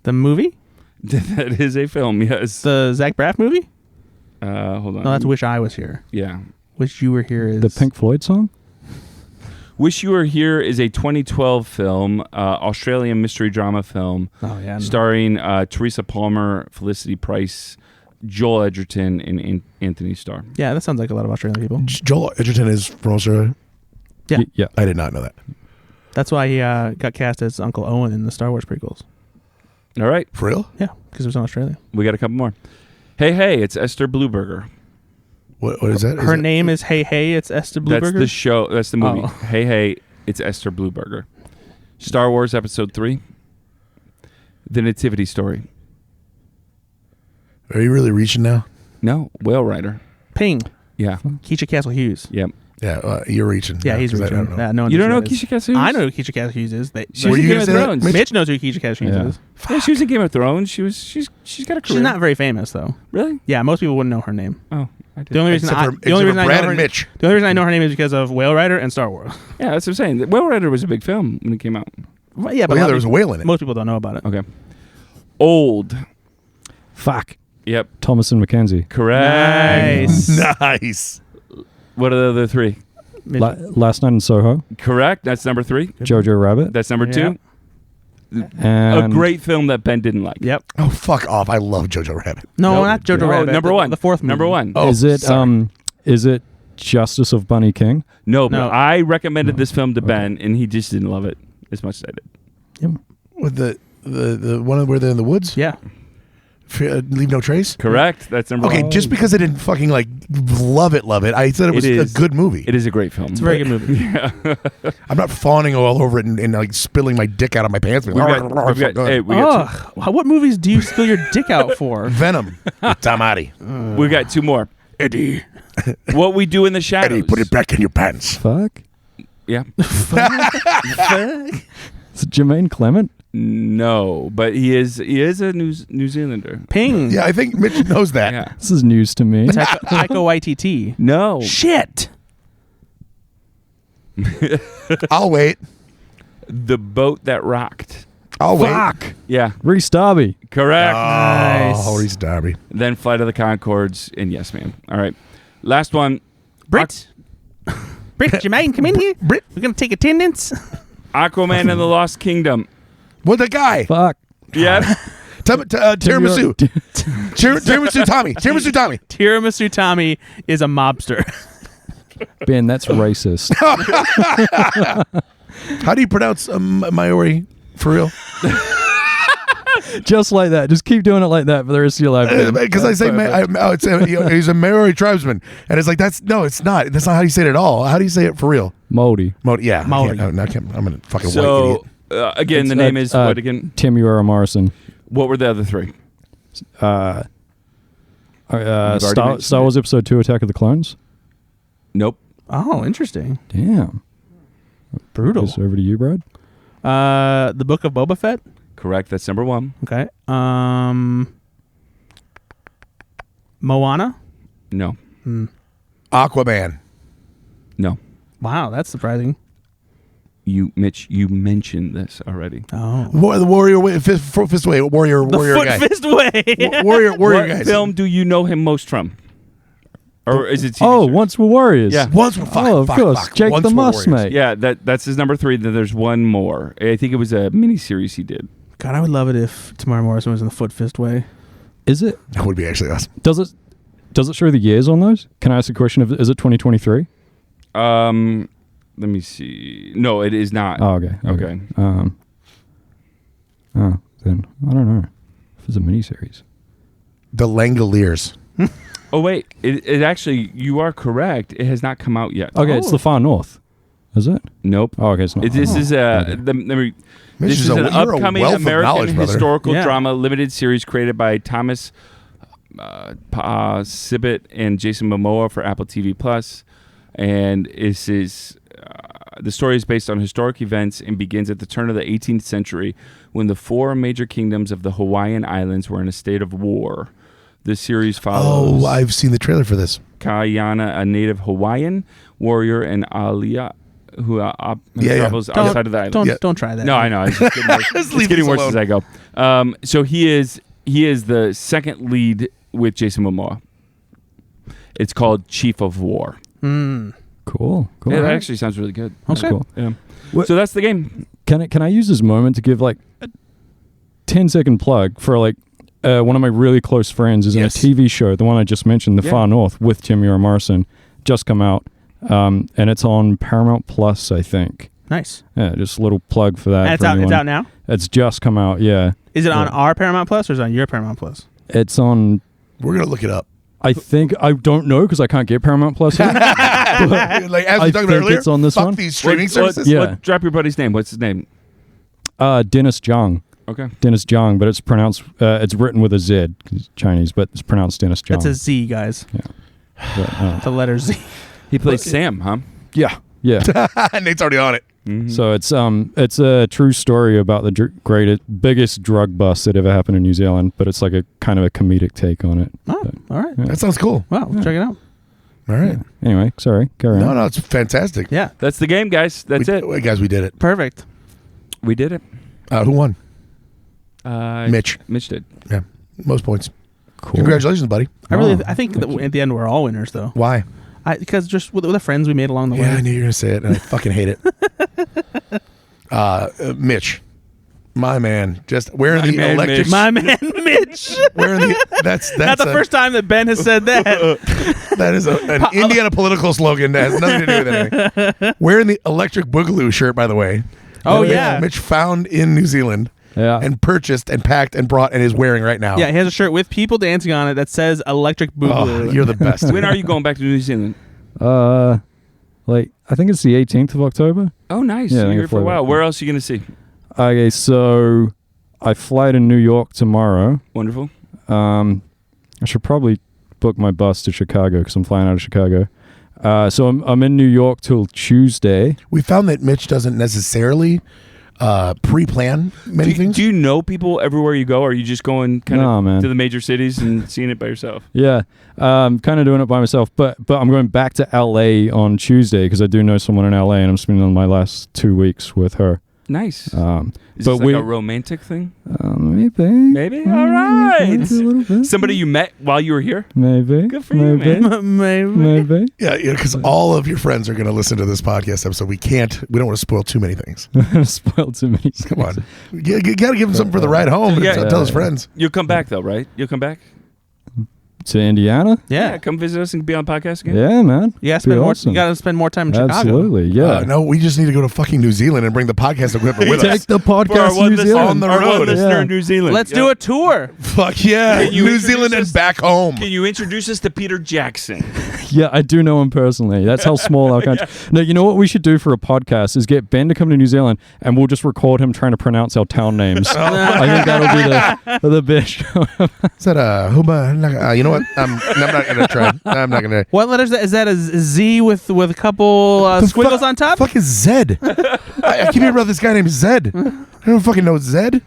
The movie? That is a film. Yes. The Zach Braff movie? Hold on. No, that's Wish I Was Here. Yeah. Wish You Were Here is The Pink Floyd song? Wish You Were Here is a 2012 film, Australian mystery drama film, Oh yeah. starring Teresa Palmer, Felicity Price, Joel Edgerton, and Anthony Starr. Yeah, that sounds like a lot of Australian people. Joel Edgerton is from Australia. Yeah. Yeah. I did not know that. That's why he got cast as Uncle Owen in the Star Wars prequels. All right, For real? Yeah, because it was in Australia. we got a couple more. Hey, it's Esther Blueberger. What is that? Her name is Hey, it's Esther Blueberger. That's the show. That's the movie. Oh. Hey, it's Esther Blueberger. Star Wars Episode 3. The Nativity Story. Are you really reaching now? No, Whale Rider. Ping. Yeah. Keisha Castle Hughes. Yep. Yeah, you're reaching. Yeah, now, he's 'cause I reaching. don't know. Yeah, no one You knows don't know who that is. Keisha Castle Hughes? I know who Keisha Castle Hughes is. She Were was in you Game gonna of say that, Thrones. Mitch? Mitch knows who Keisha Castle Hughes Yeah. is. Yeah, she was in Game of Thrones. She's got a career. She's not very famous though. Really? Yeah, most people wouldn't know her name. Oh, I did. The only reason Except I, for- the only except reason for I Brad know her, and Mitch. the only reason I know her name is because of Whale Rider and Star Wars. Yeah, that's what I'm saying. Whale Rider was a big film when it came out. Well, yeah, Oh, but yeah, a lot there of was a people- whale in it. Most people don't know about it. Okay. Old. Fuck. Yep. Thomas and Mackenzie. Correct. Nice. Nice. What are the other three? Mitch- Last Night in Soho. Correct. That's number 3. Jojo Rabbit. That's number 2. And A great film that Ben didn't like. Yep. Oh, fuck off. I love Jojo Rabbit. No, Nope. not Jojo Oh, Rabbit. number the- 1. The fourth movie. Number 1. Oh, is it sorry. is it Justice of Bunny King? No, but No. I recommended this film to Ben, and he just didn't love it as much as I did. With the one where they're in the woods? Yeah. Leave No Trace? Correct. That's number Okay, 1. just because I didn't fucking like love it, I said it was is. a good movie. It is a great film. It's a very good movie. I'm not fawning all over it and like spilling my dick out of my pants. We've got, hey, we got Ugh. What movies do you spill your dick out for? Venom with Tom Hardy. we got 2 more. Eddie, What We Do in the Shadows. Eddie, put it back in your pants. Fuck. Yeah. Is it Jermaine Clement? No, but he is a New Zealander. Ping. Yeah, I think Mitch knows that. Yeah. This is news to me. Taika Waititi. No. Shit. I'll wait. The Boat That Rocked. I'll wait. Fuck. Yeah. Reese Darby. Correct. Nice. Oh, Reese Darby. Then Flight of the Conchords and Yes Man. All right. Last one. Brit. Brit, Jermaine, come in here. Brit. We're going to take attendance. Aquaman and the Lost Kingdom. What the guy? Fuck. Yeah. Tiramisu. Tiramisu Tommy. Tiramisu Tommy. Tiramisu Tommy is a mobster. Ben, that's racist. How do you pronounce Maori for real? Just like that. Just keep doing it like that for the rest of your life. Ben. Because I say he's a Maori tribesman, and it's like it's not. That's not how you say it at all. How do you say it for real? Moldy. Yeah, Maori. I'm gonna fucking white So idiot. again, It's, the name is what again? Temuera Morrison. What were the other 3? Star mentioned Wars Episode 2, Attack of the Clones. Nope. Oh, interesting. Damn. Brutal. Goes over to you, Brad. The Book of Boba Fett. Correct. That's number 1. Okay. Moana. No. Aquaman. No. Wow, that's surprising. Mitch, you mentioned this already. Oh. The warrior fist way. Warrior The foot guy. fist way. Warrior What guys. film do you know him most from? Or is it TV Oh, series? Once Were Warriors. Yeah. Once were fuck, Oh, of fuck, course. fuck. Jake Once the were Muss, warriors. mate. Yeah, that's his number 3. Then there's one more. I think it was a miniseries he did. God, I would love it if Tamara Morrison was in the foot fist way. Is it? That would be actually awesome. Does it show the years on those? Can I ask a question? Is it 2023? Let me see. No, it is not. Oh, okay. Okay. Then I don't know if it's a miniseries. The Langoliers. Oh wait, it actually, you are correct. It has not come out yet. Okay, it's the Far North. Is it? Nope. Oh, okay, it's not. This is okay. Mitch this is is an you're a upcoming wealth of American knowledge, brother. historical Yeah. drama limited series created by Thomas Sibbett and Jason Momoa for Apple TV Plus, and this is the story is based on historic events and begins at the turn of the 18th century when the 4 major kingdoms of the Hawaiian Islands were in a state of war. The series follows I've seen the trailer for this. Kayana, a native Hawaiian warrior, and Alia, who travels Don't- outside of the island. Don't try that. No, I know. It's just getting worse, it's leave getting this worse as I go. So he is the second lead with Jason Momoa. It's called Chief of War. Cool. Yeah, that actually sounds really good. That's Okay. cool. Yeah. What- So that's the game. Can I use this moment to give like a 10-second plug for like one of my really close friends is Yes. in a TV show, the one I just mentioned, The Yeah. Far North, with Jimmy R. Morrison, just come out, and it's on Paramount Plus, I think. Nice. Yeah, just a little plug for that. And it's for out. It's anyone. out now. It's just come out. Yeah, Is it on Yeah. our Paramount Plus or is it on your Paramount Plus? it's on. We're gonna look it up. I think I don't know because I can't get Paramount Plus. Here. Like as we I talked about think earlier, it's on this fuck one. these streaming What- services. Yeah. Drop your buddy's name. What's his name? Dennis Zhang. Okay. Dennis Zhang, but it's pronounced. It's written with a Z. 'Cause it's Chinese, but it's pronounced Dennis Zhang. That's a Z, guys. But, The letter Z. He plays Sam, huh? yeah. Nate's already on it. Mm-hmm. So it's a true story about the biggest drug bust that ever happened in New Zealand, but it's like a kind of a comedic take on it. Oh, all right. Yeah. That sounds cool. Wow, check it out. All right. Anyway, sorry, carry on. No, it's fantastic. Yeah, That's the game, guys. That's it. Guys, we did it. perfect. We did it. Who won? Mitch. Mitch did. Yeah, most points. Cool. Congratulations, buddy. I think that at the end we're all winners though. Why? Because just with the friends we made along the Yeah, I way. knew you were gonna say it, and I fucking hate it. Mitch, my man, just wearing My the man, electric. Mitch. My man, Mitch. Wearing the that's Not the first time that Ben has said that. That is an Indiana political slogan that has nothing to do with anything. Wearing the electric boogaloo shirt, by the way. Oh, That yeah. Mitch found in New Zealand Yeah. and purchased and packed and brought and is wearing right now. Yeah, he has a shirt with people dancing on it that says "Electric Oh, Boogaloo." you're the best. When are you going back to New Zealand? Like I think it's the 18th of October. Oh, nice. Yeah, I You're think here I for a flew while. back. Where else are you going to see? Okay, so I fly to New York tomorrow. Wonderful. I should probably book my bus to Chicago because I'm flying out of Chicago. So I'm in New York till Tuesday. We found that Mitch doesn't necessarily pre-plan many things. Do you know people everywhere you go? Or are you just going kind No, of man. to the major cities and seeing it by yourself? Yeah, kind of doing it by myself. But I'm going back to LA on Tuesday because I do know someone in LA, and I'm spending my last 2 weeks with her. Nice. Is But this like we a romantic thing? maybe. Maybe? All right. Maybe a little bit. Somebody you met while you were here? Maybe. Good for you, maybe. man. Maybe. Maybe. Yeah, because all of your friends are going to listen to this podcast episode. We don't want to spoil too many things. Spoiled too many. Come on. You got to give him something for the ride home. Yeah. Tell his friends. You'll come back, though, right? You'll come back? To Indiana? Yeah. Come visit us and be on the podcast again? Yeah, man. You Be awesome. gotta spend more time in Chicago. Absolutely, yeah. No, we just need to go to fucking New Zealand and bring the podcast equipment with Take us. the For our podcast one New listener, Zealand. on the our one road. listener Yeah. in New Zealand. Let's Yeah. do a tour. Fuck yeah. Can you New introduce Zealand and us- back home. Can you introduce us to Peter Jackson? Yeah, I do know him personally. That's how small our country. No, you know what we should do for a podcast is get Ben to come to New Zealand, and we'll just record him trying to pronounce our town names. I think that'll be the best show. Is that a Huba? You know what? I'm not going to try. I'm not going to. What letters is that? A Z with a couple squiggles on top? Fuck is Zed? I keep hearing about this guy named Zed. I don't fucking know Zed.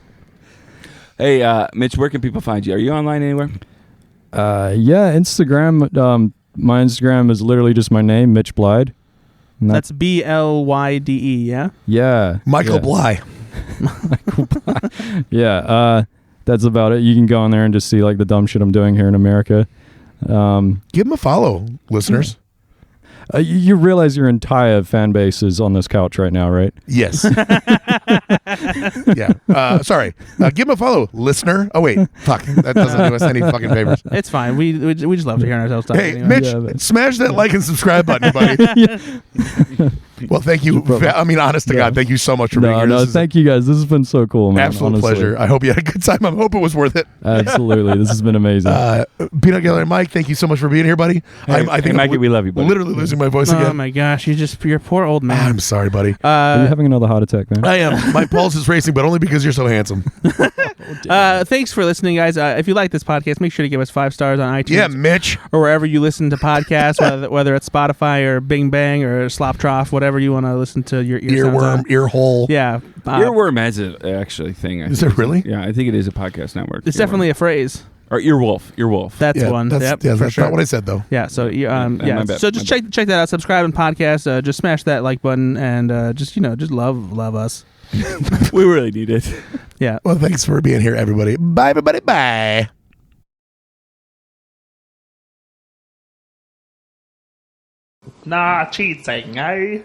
Hey, Mitch, where can people find you? Are you online anywhere? Yeah, Instagram. My Instagram is literally just my name, Mitch Blyde. And That's BLYDE. Yeah. yeah, Michael yeah. Bly. Yeah, that's about it. You can go on there and just see like the dumb shit I'm doing here in America. Give him a follow, listeners. You realize your entire fan base is on this couch right now, right? Yes. Yeah. Sorry. Give him a follow, listener. Oh, wait. Fuck. That doesn't do us any fucking favors. It's fine. We just love to hear ourselves talk. Hey, anyway. Mitch, Yeah, but- smash that like and subscribe button, buddy. Well, thank you. I mean, honest to God, thank you so much for being here. No, This is thank you guys. This has been so cool, man. absolute honestly. pleasure. I hope you had a good time. I hope it was worth it. Absolutely. This has been amazing. Peanut Gallery Mike, thank you so much for being here, buddy. I think Mikey, we love you, buddy. literally losing my voice Oh again. my gosh, your poor old man. I'm sorry, buddy. Are you having another heart attack, man? I am. My pulse is racing, but only because you're so handsome. Thanks for listening, guys. If you like this podcast, make sure to give us 5 stars on iTunes Yeah, Mitch. or wherever you listen to podcasts, whether it's Spotify or Bing Bang or Slop Trough, whatever you want to listen to your ear sounds on. Earworm, ear hole. Yeah. Earworm has a actually thing. I Is think. it really? Yeah, I think it is a podcast network. It's Earworm. definitely a phrase. Or earwolf. Earwolf. That's Yeah, one. that's, Yep, yeah, for that's sure. not what I said, though. Yeah, so my bad, so just my check that out. Subscribe and podcast. Just smash that like button and just love us. we really need it. Yeah. Well, thanks for being here, everybody. Bye, everybody. Bye. Nah cheating, eh?